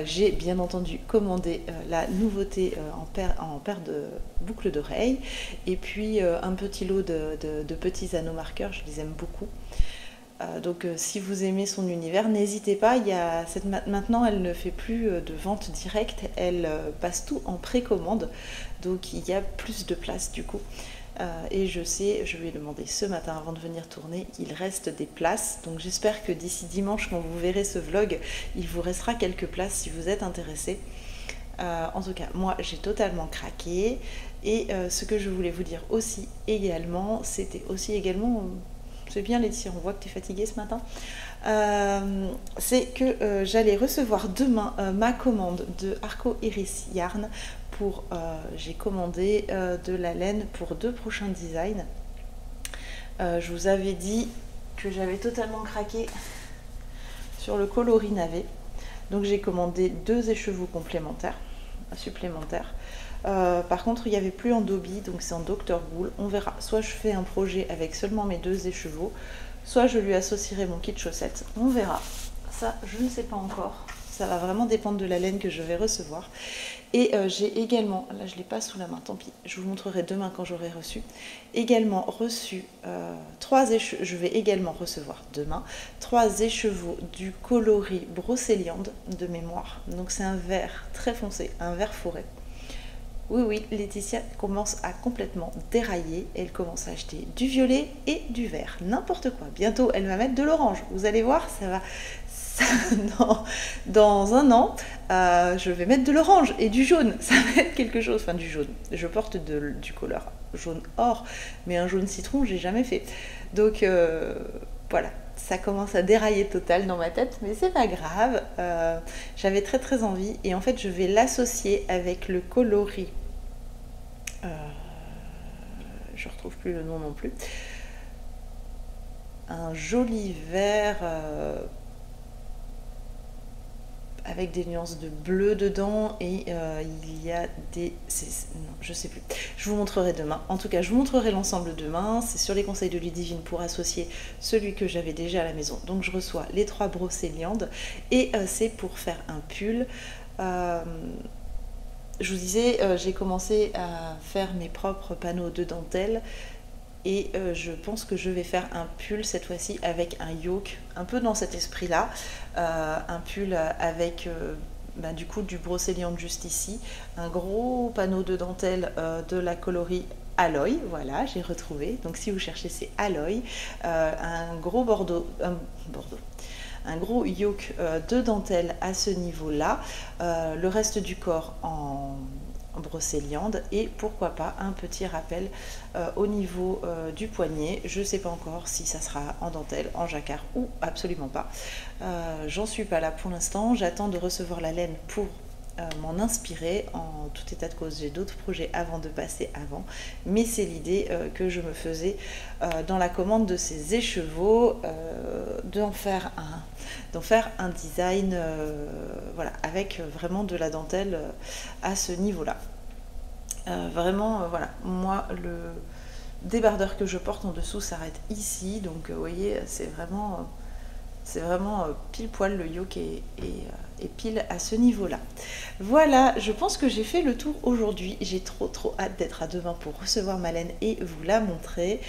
J'ai bien entendu commandé la nouveauté en paire de boucles d'oreilles. Et puis, un petit lot de petits anneaux marqueurs. Je les aime beaucoup. Donc si vous aimez son univers, n'hésitez pas, maintenant elle ne fait plus de vente directe, elle passe tout en précommande, donc il y a plus de place du coup. Et je lui ai demandé ce matin avant de venir tourner, il reste des places, donc j'espère que d'ici dimanche quand vous verrez ce vlog, il vous restera quelques places si vous êtes intéressé. En tout cas, moi j'ai totalement craqué, et ce que je voulais vous dire aussi également, c'était aussi également... C'est bien Laetitia, on voit que tu es fatiguée ce matin. C'est que j'allais recevoir demain ma commande de Arco Iris Yarn pour, j'ai commandé de la laine pour 2 prochains designs. Je vous avais dit que j'avais totalement craqué sur le coloris navet. Donc j'ai commandé 2 écheveaux supplémentaires. Par contre, il n'y avait plus en Dobby, donc c'est en Dr. Wool. On verra. Soit je fais un projet avec seulement mes 2 écheveaux, soit je lui associerai mon kit chaussettes. On verra. Ça, je ne sais pas encore. Ça va vraiment dépendre de la laine que je vais recevoir. Et j'ai également, là je ne l'ai pas sous la main, tant pis, je vous montrerai demain quand j'aurai reçu, également reçu 3 écheveaux, je vais également recevoir demain 3 écheveaux du coloris Brocéliande de mémoire. Donc c'est un vert très foncé, un vert forêt. Oui, Laetitia commence à complètement dérailler, elle commence à acheter du violet et du vert, n'importe quoi. Bientôt elle va mettre de l'orange, vous allez voir, ça va... Dans un an, je vais mettre de l'orange et du jaune. Ça va être quelque chose. Enfin, du jaune. Je porte du couleur jaune or, mais un jaune citron, j'ai jamais fait. Donc voilà, ça commence à dérailler total dans ma tête, mais c'est pas grave. J'avais très envie et en fait, je vais l'associer avec le coloris. Je retrouve plus le nom non plus. Un joli vert. Avec des nuances de bleu dedans et il y a des... Non, je sais plus. Je vous montrerai demain. En tout cas, je vous montrerai l'ensemble demain. C'est sur les conseils de Ludivine pour associer celui que j'avais déjà à la maison. Donc je reçois les 3 Brocéliande et c'est pour faire un pull. Je vous disais, j'ai commencé à faire mes propres panneaux de dentelle. Et je pense que je vais faire un pull cette fois-ci avec un yoke, un peu dans cet esprit-là. Un pull avec du coup du Brocéliande juste ici. Un gros panneau de dentelle de la coloris Alloy, voilà, j'ai retrouvé. Donc si vous cherchez, c'est Alloy. Un gros un gros yoke de dentelle à ce niveau-là. Le reste du corps en Brocéliande et pourquoi pas un petit rappel au niveau du poignet. Je ne sais pas encore si ça sera en dentelle, en jacquard ou absolument pas. J'en suis pas là pour l'instant. J'attends de recevoir la laine pour m'en inspirer. En tout état de cause, j'ai d'autres projets avant de passer avant, mais c'est l'idée que je me faisais dans la commande de ces écheveaux, d'en faire un design voilà, avec vraiment de la dentelle à ce niveau-là. Vraiment, voilà, moi, le débardeur que je porte en dessous s'arrête ici, donc vous voyez, c'est vraiment pile poil, le yoke est pile à ce niveau-là. Voilà, je pense que j'ai fait le tour aujourd'hui. J'ai trop hâte d'être à demain pour recevoir ma laine et vous la montrer.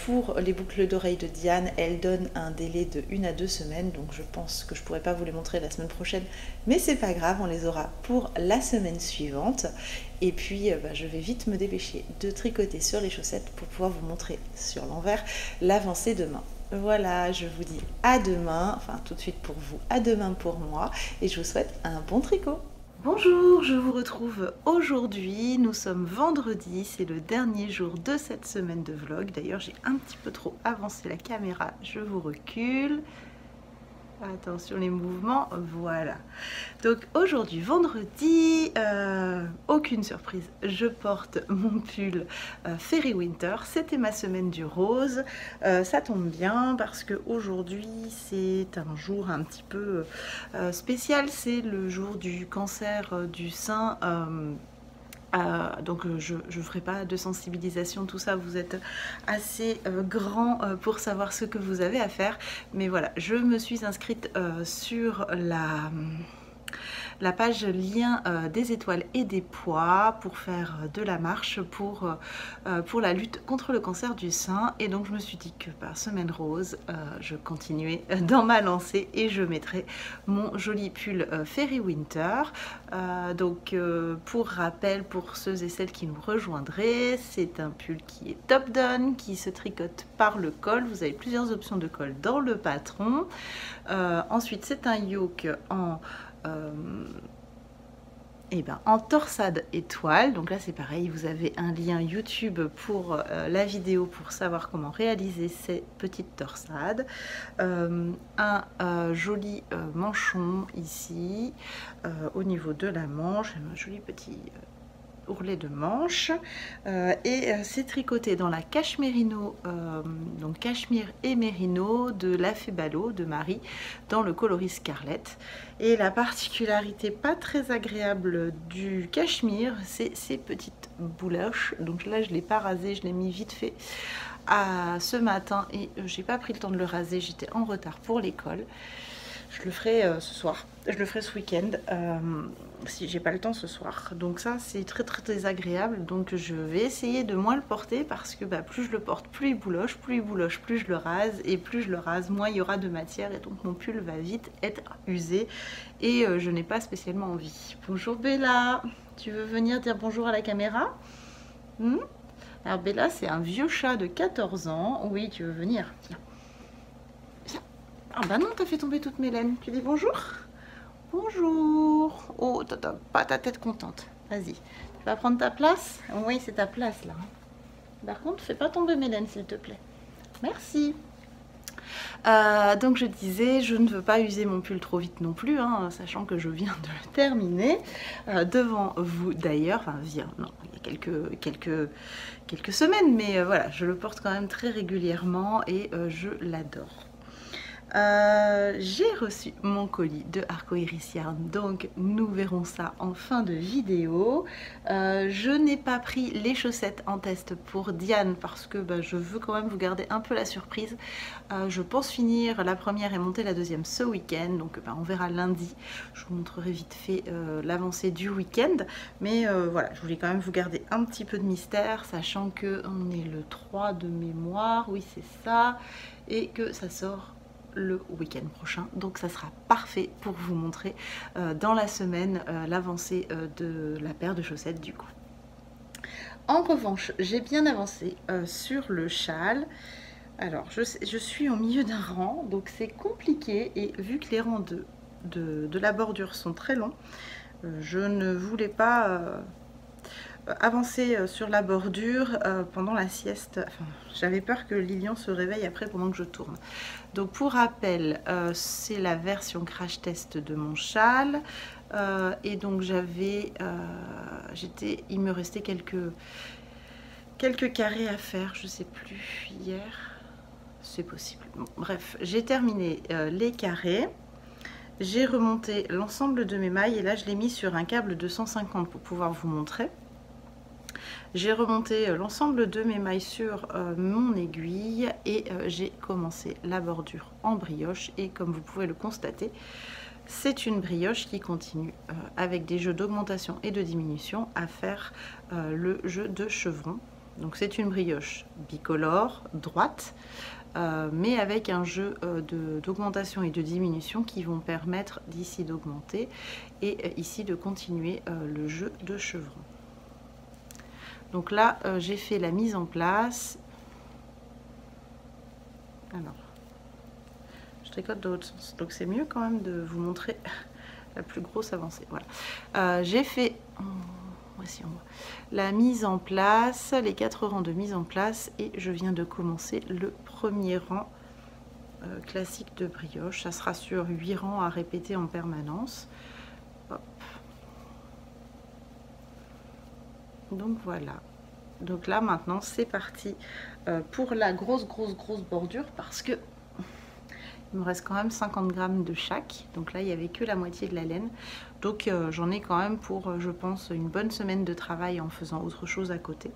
Pour les boucles d'oreilles de Diane, elle donne un délai de 1 à 2 semaines, donc je pense que je pourrai pas vous les montrer la semaine prochaine, mais c'est pas grave, on les aura pour la semaine suivante. Et puis je vais vite me dépêcher de tricoter sur les chaussettes pour pouvoir vous montrer sur l'envers l'avancée demain. Voilà, je vous dis à demain, enfin tout de suite pour vous, à demain pour moi, et je vous souhaite un bon tricot. Bonjour, je vous retrouve aujourd'hui, nous sommes vendredi, c'est le dernier jour de cette semaine de vlog. D'ailleurs j'ai un petit peu trop avancé la caméra, je vous recule. Attention les mouvements, voilà. Donc aujourd'hui, vendredi, aucune surprise, je porte mon pull Fairy Winter. C'était ma semaine du rose. Ça tombe bien parce que aujourd'hui c'est un jour un petit peu spécial. C'est le jour du cancer du sein. Donc je ne ferai pas de sensibilisation, tout ça, vous êtes assez grand pour savoir ce que vous avez à faire, mais voilà, je me suis inscrite sur la page lien des étoiles et des poids pour faire de la marche pour la lutte contre le cancer du sein. Et donc je me suis dit que par semaine rose je continuais dans ma lancée et je mettrai mon joli pull Fairy Winter. Donc pour rappel, pour ceux et celles qui nous rejoindraient, c'est un pull qui est top down, qui se tricote par le col. Vous avez plusieurs options de col dans le patron. Ensuite c'est un yoke en Et ben, en torsade étoile, donc là c'est pareil, vous avez un lien YouTube pour la vidéo pour savoir comment réaliser ces petites torsades. Un joli manchon ici au niveau de la manche, un joli petit ourlet de manche et c'est tricoté dans la cachemérino, donc cachemire et mérino de la Fébalo de Marie dans le coloris Scarlett. Et la particularité pas très agréable du cachemire, c'est ces petites bouloches. Donc là je l'ai pas rasé, je l'ai mis vite fait ce matin et j'ai pas pris le temps de le raser, j'étais en retard pour l'école. Je le ferai ce soir, je le ferai ce week-end si j'ai pas le temps ce soir. Donc ça c'est très désagréable, donc je vais essayer de moins le porter parce que plus je le porte, plus il bouloche, plus je le rase, et plus je le rase, moins il y aura de matière et donc mon pull va vite être usé et je n'ai pas spécialement envie. Bonjour Bella, tu veux venir dire bonjour à la caméra? Alors Bella c'est un vieux chat de 14 ans, oui tu veux venir? Ah bah non, t'as fait tomber toute mes laines. Tu dis bonjour? Bonjour. Oh, t'as pas ta tête contente. Vas-y. Tu vas prendre ta place? Oui, c'est ta place là. Par contre, fais pas tomber mes laines s'il te plaît. Merci. Donc je disais, je ne veux pas user mon pull trop vite non plus, hein, sachant que je viens de le terminer devant vous d'ailleurs. Enfin, non, il y a quelques semaines, mais voilà, je le porte quand même très régulièrement et je l'adore. J'ai reçu mon colis de Arcoiris Yarn, donc nous verrons ça en fin de vidéo. Je n'ai pas pris les chaussettes en test pour Diane parce que je veux quand même vous garder un peu la surprise. Je pense finir la première et monter la deuxième ce week-end, donc on verra lundi. Je vous montrerai vite fait l'avancée du week-end, mais voilà, je voulais quand même vous garder un petit peu de mystère, sachant que on est le 3 de mémoire, oui c'est ça, et que ça sort le week-end prochain, donc ça sera parfait pour vous montrer dans la semaine l'avancée de la paire de chaussettes du coup. En revanche, j'ai bien avancé sur le châle. Alors je suis au milieu d'un rang, donc c'est compliqué, et vu que les rangs de la bordure sont très longs, je ne voulais pas avancer sur la bordure pendant la sieste. Enfin, j'avais peur que Lilian se réveille après pendant que je tourne. Donc pour rappel, c'est la version crash test de mon châle et donc il me restait quelques carrés à faire, je sais plus, hier, c'est possible. Bon, bref, j'ai terminé les carrés. J'ai remonté l'ensemble de mes mailles et là je l'ai mis sur un câble 250 pour pouvoir vous montrer. J'ai remonté l'ensemble de mes mailles sur mon aiguille et j'ai commencé la bordure en brioche, et comme vous pouvez le constater, c'est une brioche qui continue avec des jeux d'augmentation et de diminution à faire le jeu de chevron. Donc c'est une brioche bicolore, droite, mais avec un jeu d'augmentation et de diminution qui vont permettre d'ici d'augmenter et ici de continuer le jeu de chevron. Donc là, j'ai fait la mise en place. Alors, je tricote de l'autre sens. Donc c'est mieux quand même de vous montrer la plus grosse avancée. Voilà. J'ai fait, voici on voit, la mise en place, les 4 rangs de mise en place, et je viens de commencer le premier rang classique de brioche. Ça sera sur 8 rangs à répéter en permanence. Hop. Donc voilà. Donc là maintenant c'est parti pour la grosse bordure, parce que il me reste quand même 50 grammes de chaque. Donc là il n'y avait que la moitié de la laine, donc j'en ai quand même pour je pense une bonne semaine de travail en faisant autre chose à côté.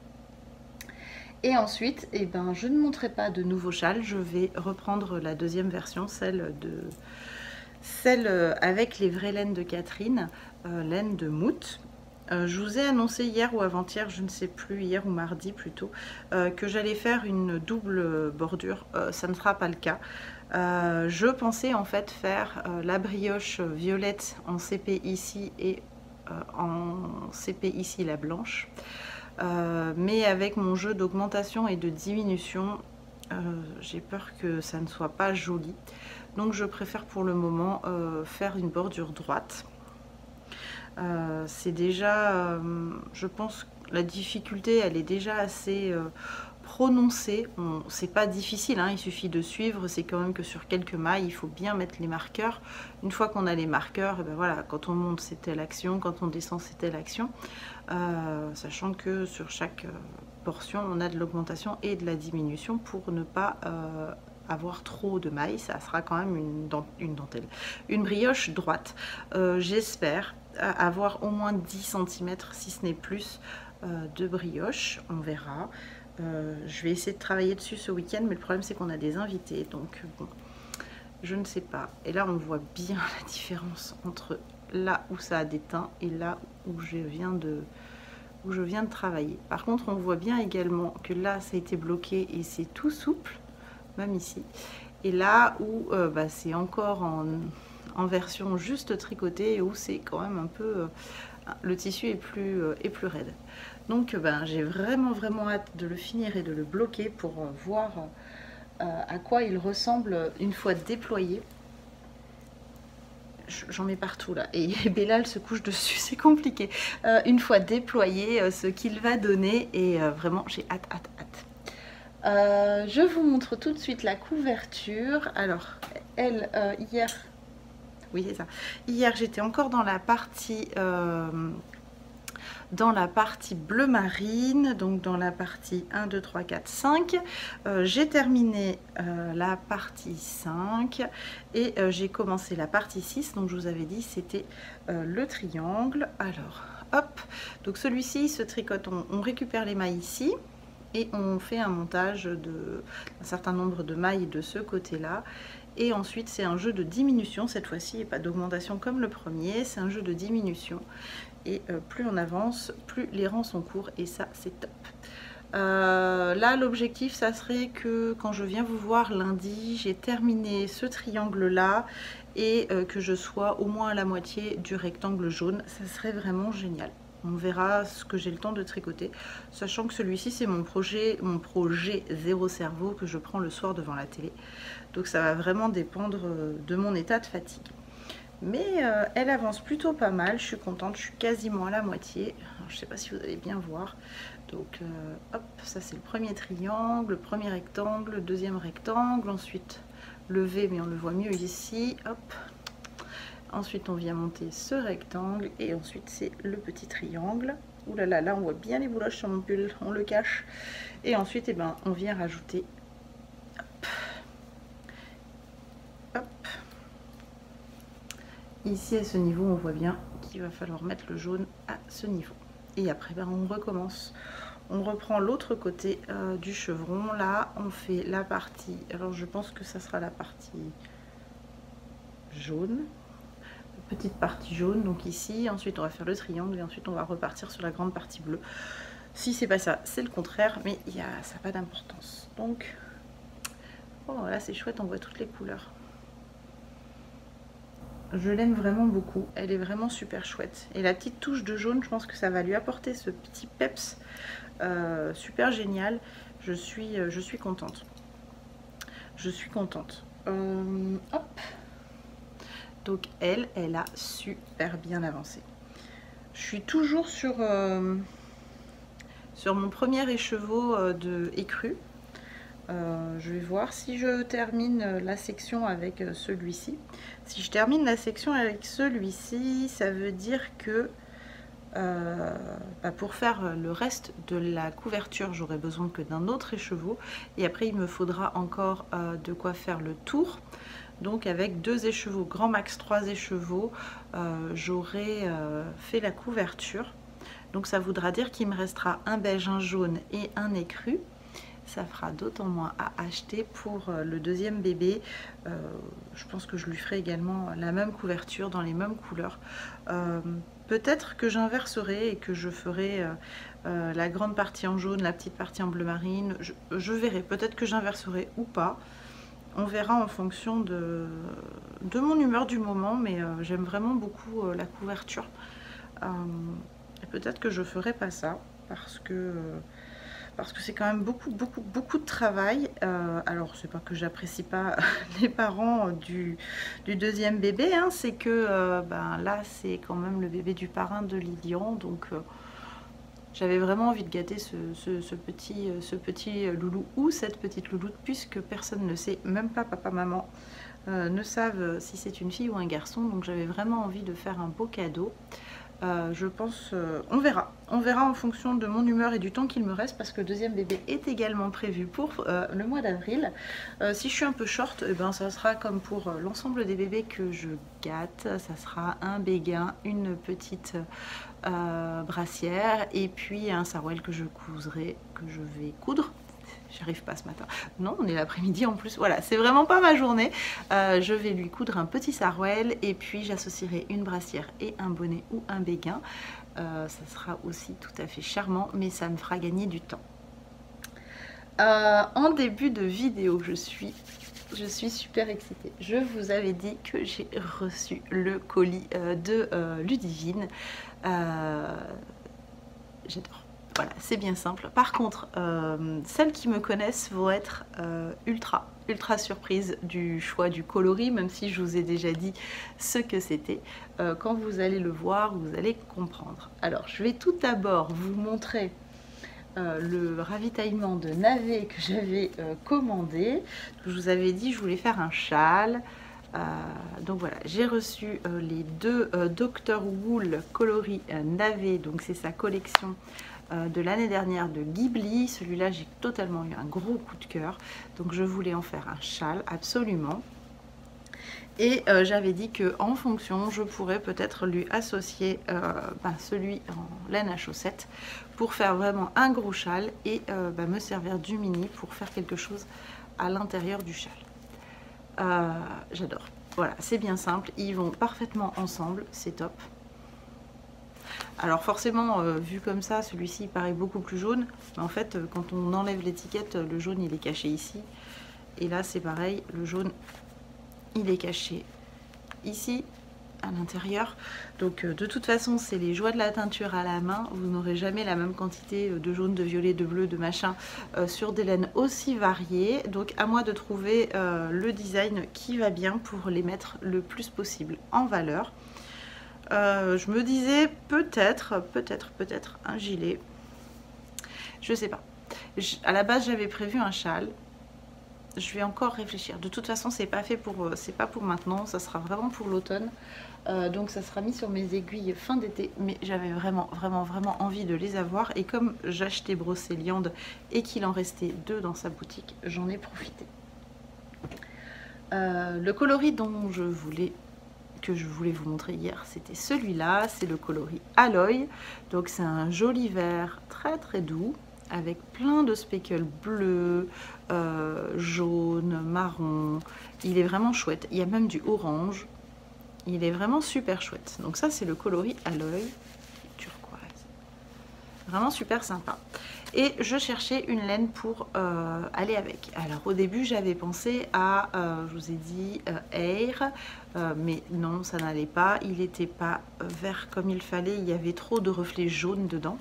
Et ensuite je ne montrerai pas de nouveau châle, je vais reprendre la deuxième version, celle avec les vraies laines de Catherine, laine de Mout. Je vous ai annoncé hier ou avant-hier, je ne sais plus, hier ou mardi plutôt, que j'allais faire une double bordure. Ça ne sera pas le cas. Je pensais en fait faire la brioche violette en CP ici et en CP ici la blanche. Mais avec mon jeu d'augmentation et de diminution, j'ai peur que ça ne soit pas joli. Donc je préfère pour le moment faire une bordure droite. C'est déjà, je pense, la difficulté, elle est déjà assez prononcée. C'est pas difficile, hein, il suffit de suivre. C'est quand même que sur quelques mailles, il faut bien mettre les marqueurs. Une fois qu'on a les marqueurs, et ben voilà, quand on monte, c'est telle action, quand on descend, c'est telle action. Sachant que sur chaque portion, on a de l'augmentation et de la diminution pour ne pas avoir trop de mailles. Ça sera quand même une dentelle, une brioche droite. J'espère avoir au moins 10 cm, si ce n'est plus, de brioche. On verra. Je vais essayer de travailler dessus ce week-end, mais le problème c'est qu'on a des invités, donc bon, je ne sais pas. Et là on voit bien la différence entre là où ça a déteint et là où je viens de travailler. Par contre on voit bien également que là ça a été bloqué et c'est tout souple, même ici. Et là où bah, c'est encore en version juste tricotée, où c'est quand même un peu... le tissu est plus raide. Donc ben, j'ai vraiment hâte de le finir et de le bloquer pour voir à quoi il ressemble une fois déployé. J'en mets partout là, et Bellal se couche dessus, c'est compliqué. Une fois déployé, ce qu'il va donner, et vraiment j'ai hâte. Je vous montre tout de suite la couverture. Alors elle, hier, oui c'est ça, hier j'étais encore dans la partie bleu marine, donc dans la partie 1, 2, 3, 4, 5. J'ai terminé la partie 5 et j'ai commencé la partie 6, donc je vous avais dit c'était le triangle. Alors hop, donc celui-ci se tricote, on récupère les mailles ici et on fait un montage d'un certain nombre de mailles de ce côté-là. Et ensuite c'est un jeu de diminution cette fois-ci, et pas d'augmentation comme le premier, c'est un jeu de diminution. Et plus on avance, plus les rangs sont courts, et ça c'est top. Là l'objectif ça serait que quand je viens vous voir lundi, j'ai terminé ce triangle là et que je sois au moins à la moitié du rectangle jaune. Ça serait vraiment génial. On verra ce que j'ai le temps de tricoter, sachant que celui-ci c'est mon projet zéro cerveau que je prends le soir devant la télé. Donc ça va vraiment dépendre de mon état de fatigue. Mais elle avance plutôt pas mal, je suis contente, je suis quasiment à la moitié. Alors, je sais pas si vous allez bien voir. Donc hop, ça c'est le premier triangle, le premier rectangle, le deuxième rectangle, ensuite le V, mais on le voit mieux ici, hop. Ensuite on vient monter ce rectangle et ensuite c'est le petit triangle. Ouh là là, là on voit bien les bouloches sur mon pull, on le cache. Et ensuite eh ben, on vient rajouter, hop, hop. Ici à ce niveau on voit bien qu'il va falloir mettre le jaune à ce niveau. Et après ben, on recommence. On reprend l'autre côté du chevron. Là on fait la partie, alors je pense que ça sera la partie jaune. Petite partie jaune, donc ici, ensuite on va faire le triangle et ensuite on va repartir sur la grande partie bleue. Si c'est pas ça, c'est le contraire, mais ça n'a pas d'importance. Donc, oh là c'est chouette, on voit toutes les couleurs. Je l'aime vraiment beaucoup, elle est vraiment super chouette. Et la petite touche de jaune, je pense que ça va lui apporter ce petit peps super génial. Je suis contente. Je suis contente. Hop. Donc elle a super bien avancé. Je suis toujours sur mon premier écheveau de écru. Je vais voir si je termine la section avec celui-ci. Si je termine la section avec celui-ci, ça veut dire que pour faire le reste de la couverture, j'aurai besoin que d'un autre écheveau. Et après, il me faudra encore de quoi faire le tour. Donc avec 2 écheveaux, grand max 3 écheveaux, j'aurai fait la couverture. Donc ça voudra dire qu'il me restera un beige, un jaune et un écru. Ça fera d'autant moins à acheter pour le deuxième bébé. Je pense que je lui ferai également la même couverture dans les mêmes couleurs. Peut-être que j'inverserai et que je ferai la grande partie en jaune, la petite partie en bleu marine. Je verrai, peut-être que j'inverserai ou pas. On verra en fonction de mon humeur du moment, mais j'aime vraiment beaucoup la couverture. Et peut-être que je ferai pas ça, parce que parce que c'est quand même beaucoup de travail. Alors c'est pas que j'apprécie pas les parents du deuxième bébé, hein, c'est que ben, là c'est quand même le bébé du parrain de Lilian, donc j'avais vraiment envie de gâter ce petit loulou ou cette petite louloute, puisque personne ne sait, même pas papa maman ne savent si c'est une fille ou un garçon, donc j'avais vraiment envie de faire un beau cadeau. Je pense, on verra en fonction de mon humeur et du temps qu'il me reste, parce que le deuxième bébé est également prévu pour le mois d'avril. Si je suis un peu short, eh ben, ça sera comme pour l'ensemble des bébés que je gâte, ça sera un béguin, une petite brassière et puis un sarouel que je vais coudre. J'arrive pas ce matin. Non, on est l'après-midi en plus. Voilà, c'est vraiment pas ma journée. Je vais lui coudre un petit sarouel et puis j'associerai une brassière et un bonnet ou un béguin. Ça sera aussi tout à fait charmant, mais ça me fera gagner du temps. En début de vidéo, je suis super excitée. Je vous avais dit que j'ai reçu le colis de Ludivine. J'adore. Voilà, c'est bien simple. Par contre, celles qui me connaissent vont être ultra surprises du choix du coloris, même si je vous ai déjà dit ce que c'était. Quand vous allez le voir, vous allez comprendre. Alors, je vais tout d'abord vous montrer le ravitaillement de navet que j'avais commandé. Je vous avais dit, je voulais faire un châle. Donc voilà, j'ai reçu les deux Dr Wool coloris navet, donc c'est sa collection de l'année dernière de Ghibli. Celui-là, j'ai totalement eu un gros coup de cœur, donc je voulais en faire un châle absolument. Et j'avais dit que en fonction, je pourrais peut-être lui associer celui en laine à chaussettes pour faire vraiment un gros châle et me servir du mini pour faire quelque chose à l'intérieur du châle. J'adore. Voilà, c'est bien simple, ils vont parfaitement ensemble, c'est top. Alors forcément, vu comme ça, celui-ci paraît beaucoup plus jaune, mais en fait, quand on enlève l'étiquette, le jaune il est caché ici. Et là, c'est pareil, le jaune il est caché ici, à l'intérieur. Donc de toute façon, c'est les joies de la teinture à la main. Vous n'aurez jamais la même quantité de jaune, de violet, de bleu, de machin sur des laines aussi variées. Donc à moi de trouver le design qui va bien pour les mettre le plus possible en valeur. Je me disais peut-être un gilet. Je sais pas. À la base, j'avais prévu un châle. Je vais encore réfléchir. De toute façon, c'est pas pour maintenant. Ça sera vraiment pour l'automne. Donc ça sera mis sur mes aiguilles fin d'été. Mais j'avais vraiment envie de les avoir. Et comme j'achetais Brocéliande et qu'il en restait 2 dans sa boutique, j'en ai profité. Le coloris que je voulais vous montrer hier, c'était celui-là. C'est le coloris Aloy. Donc c'est un joli vert très doux, avec plein de speckles bleus, jaune, marron. Il est vraiment chouette. Il y a même du orange. Il est vraiment super chouette. Donc ça, c'est le coloris Aloy turquoise. Vraiment super sympa. Et je cherchais une laine pour aller avec. Alors au début, j'avais pensé à, je vous ai dit, Air. Mais non, ça n'allait pas. Il n'était pas vert comme il fallait. Il y avait trop de reflets jaunes dedans.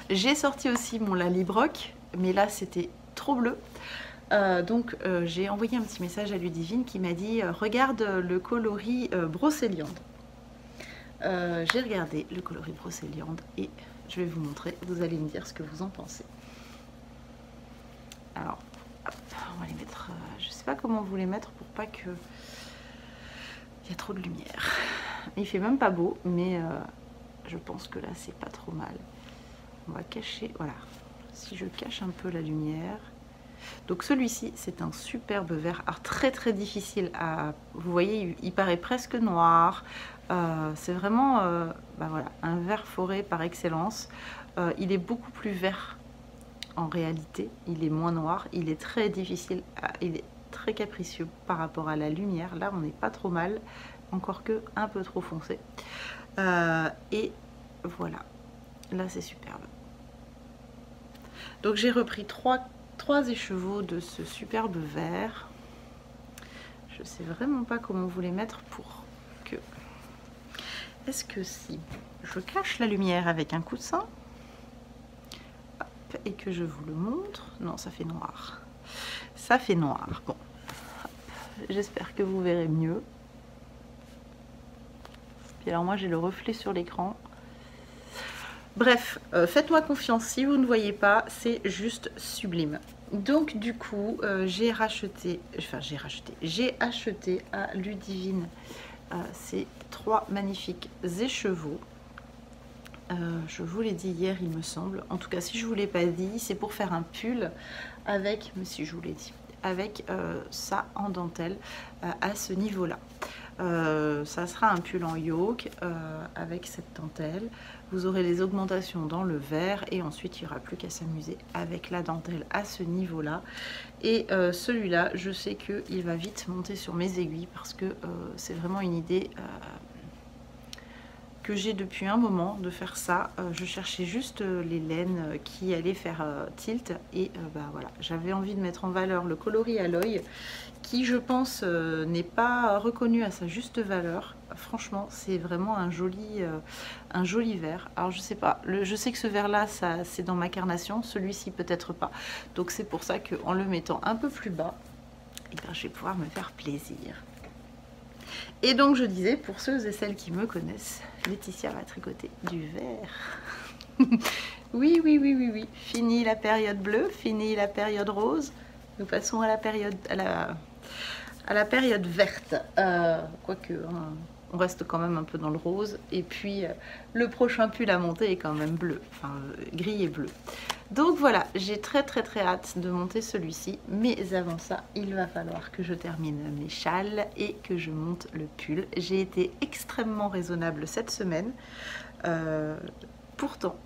J'ai sorti aussi mon Lallybroch, mais là c'était trop bleu. Donc j'ai envoyé un petit message à Ludivine qui m'a dit regarde le coloris Brocéliande. J'ai regardé le coloris Brocéliande et je vais vous montrer, vous allez me dire ce que vous en pensez. Alors, hop, on va les mettre, je sais pas comment vous les mettre pour pas que il y a trop de lumière. Il fait même pas beau, mais je pense que là c'est pas trop mal. On va cacher, voilà, si je cache un peu la lumière. Donc celui-ci, c'est un superbe vert, alors très difficile à... Vous voyez, il paraît presque noir. C'est vraiment voilà, un vert forêt par excellence. Il est beaucoup plus vert en réalité. Il est moins noir. Il est très difficile, il est très capricieux par rapport à la lumière. Là, on n'est pas trop mal, encore que un peu trop foncé. Et voilà, là c'est superbe. Donc j'ai repris trois écheveaux de ce superbe vert. Je sais vraiment pas comment vous les mettre pour que... Est-ce que si je cache la lumière avec un coussin, hop, et que je vous le montre. Non, ça fait noir. Ça fait noir. Bon, j'espère que vous verrez mieux. Puis alors moi j'ai le reflet sur l'écran. Bref, faites-moi confiance, si vous ne voyez pas, c'est juste sublime. Donc du coup, j'ai acheté à Ludivine ces 3 magnifiques écheveaux. Je vous l'ai dit hier, il me semble. En tout cas, si je ne vous l'ai pas dit, c'est pour faire un pull avec, mais si je vous l'ai dit, avec ça en dentelle à ce niveau-là. Ça sera un pull en yoke avec cette dentelle. Vous aurez les augmentations dans le vert et ensuite il n'y aura plus qu'à s'amuser avec la dentelle à ce niveau-là. Et celui-là, je sais qu'il va vite monter sur mes aiguilles parce que c'est vraiment une idée que j'ai depuis un moment de faire ça. Je cherchais juste les laines qui allaient faire tilt et bah voilà, j'avais envie de mettre en valeur le coloris à l'œil qui je pense n'est pas reconnu à sa juste valeur. Franchement c'est vraiment un joli vert. Alors je sais pas, je sais que ce vert là c'est dans ma carnation, celui-ci peut-être pas, donc c'est pour ça qu'en le mettant un peu plus bas, et ben, je vais pouvoir me faire plaisir. Et donc je disais, pour ceux et celles qui me connaissent, Laetitia va tricoter du vert. Oui, oui, oui, oui, oui. Fini la période bleue, fini la période rose. Nous passons à la période, à la période verte. Quoique, hein, on reste quand même un peu dans le rose. Et puis, le prochain pull à monter est quand même bleu. Enfin, gris et bleu. Donc voilà, j'ai très hâte de monter celui-ci, mais avant ça, il va falloir que je termine mes châles et que je monte le pull. J'ai été extrêmement raisonnable cette semaine, pourtant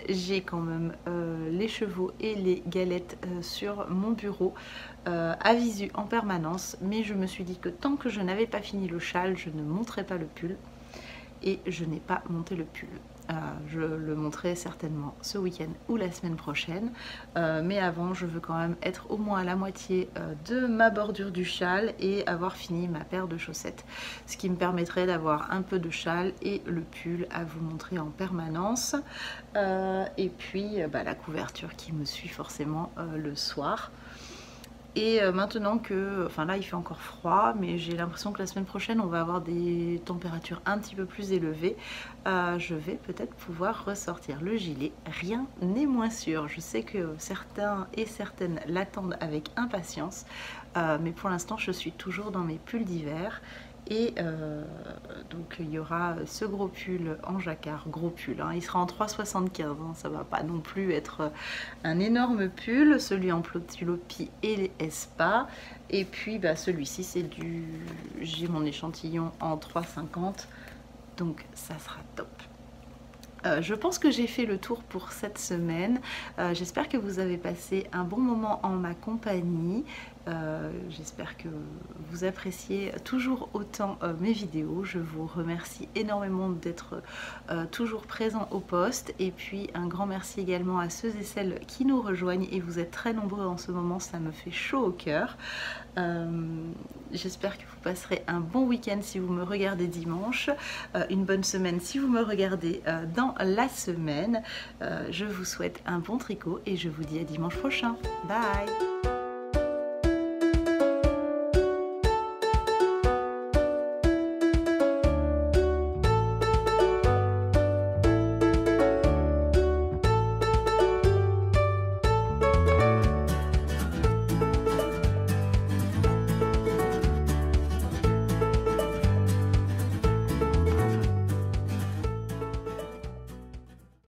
j'ai quand même les chevaux et les galettes sur mon bureau à visu en permanence, mais je me suis dit que tant que je n'avais pas fini le châle, je ne monterais pas le pull, et je n'ai pas monté le pull. Je le montrerai certainement ce week-end ou la semaine prochaine, mais avant je veux quand même être au moins à la moitié de ma bordure du châle et avoir fini ma paire de chaussettes, ce qui me permettrait d'avoir un peu de châle et le pull à vous montrer en permanence, et puis bah, la couverture qui me suit forcément le soir. Et maintenant que, enfin là il fait encore froid, mais j'ai l'impression que la semaine prochaine on va avoir des températures un petit peu plus élevées, je vais peut-être pouvoir ressortir le gilet. Rien n'est moins sûr. Je sais que certains et certaines l'attendent avec impatience, mais pour l'instant je suis toujours dans mes pulls d'hiver. Et donc il y aura ce gros pull en jacquard, gros pull, hein, il sera en 3,75, hein, ça va pas non plus être un énorme pull, celui en Plotilopi et les Espa, et puis bah, celui-ci c'est du, j'ai mon échantillon en 3,50, donc ça sera top. Je pense que j'ai fait le tour pour cette semaine. J'espère que vous avez passé un bon moment en ma compagnie. J'espère que vous appréciez toujours autant mes vidéos. Je vous remercie énormément d'être toujours présent au poste. Et puis un grand merci également à ceux et celles qui nous rejoignent. Et vous êtes très nombreux en ce moment, ça me fait chaud au cœur. J'espère que vous passerez un bon week-end si vous me regardez dimanche, une bonne semaine si vous me regardez dans la semaine. Je vous souhaite un bon tricot et je vous dis à dimanche prochain. Bye!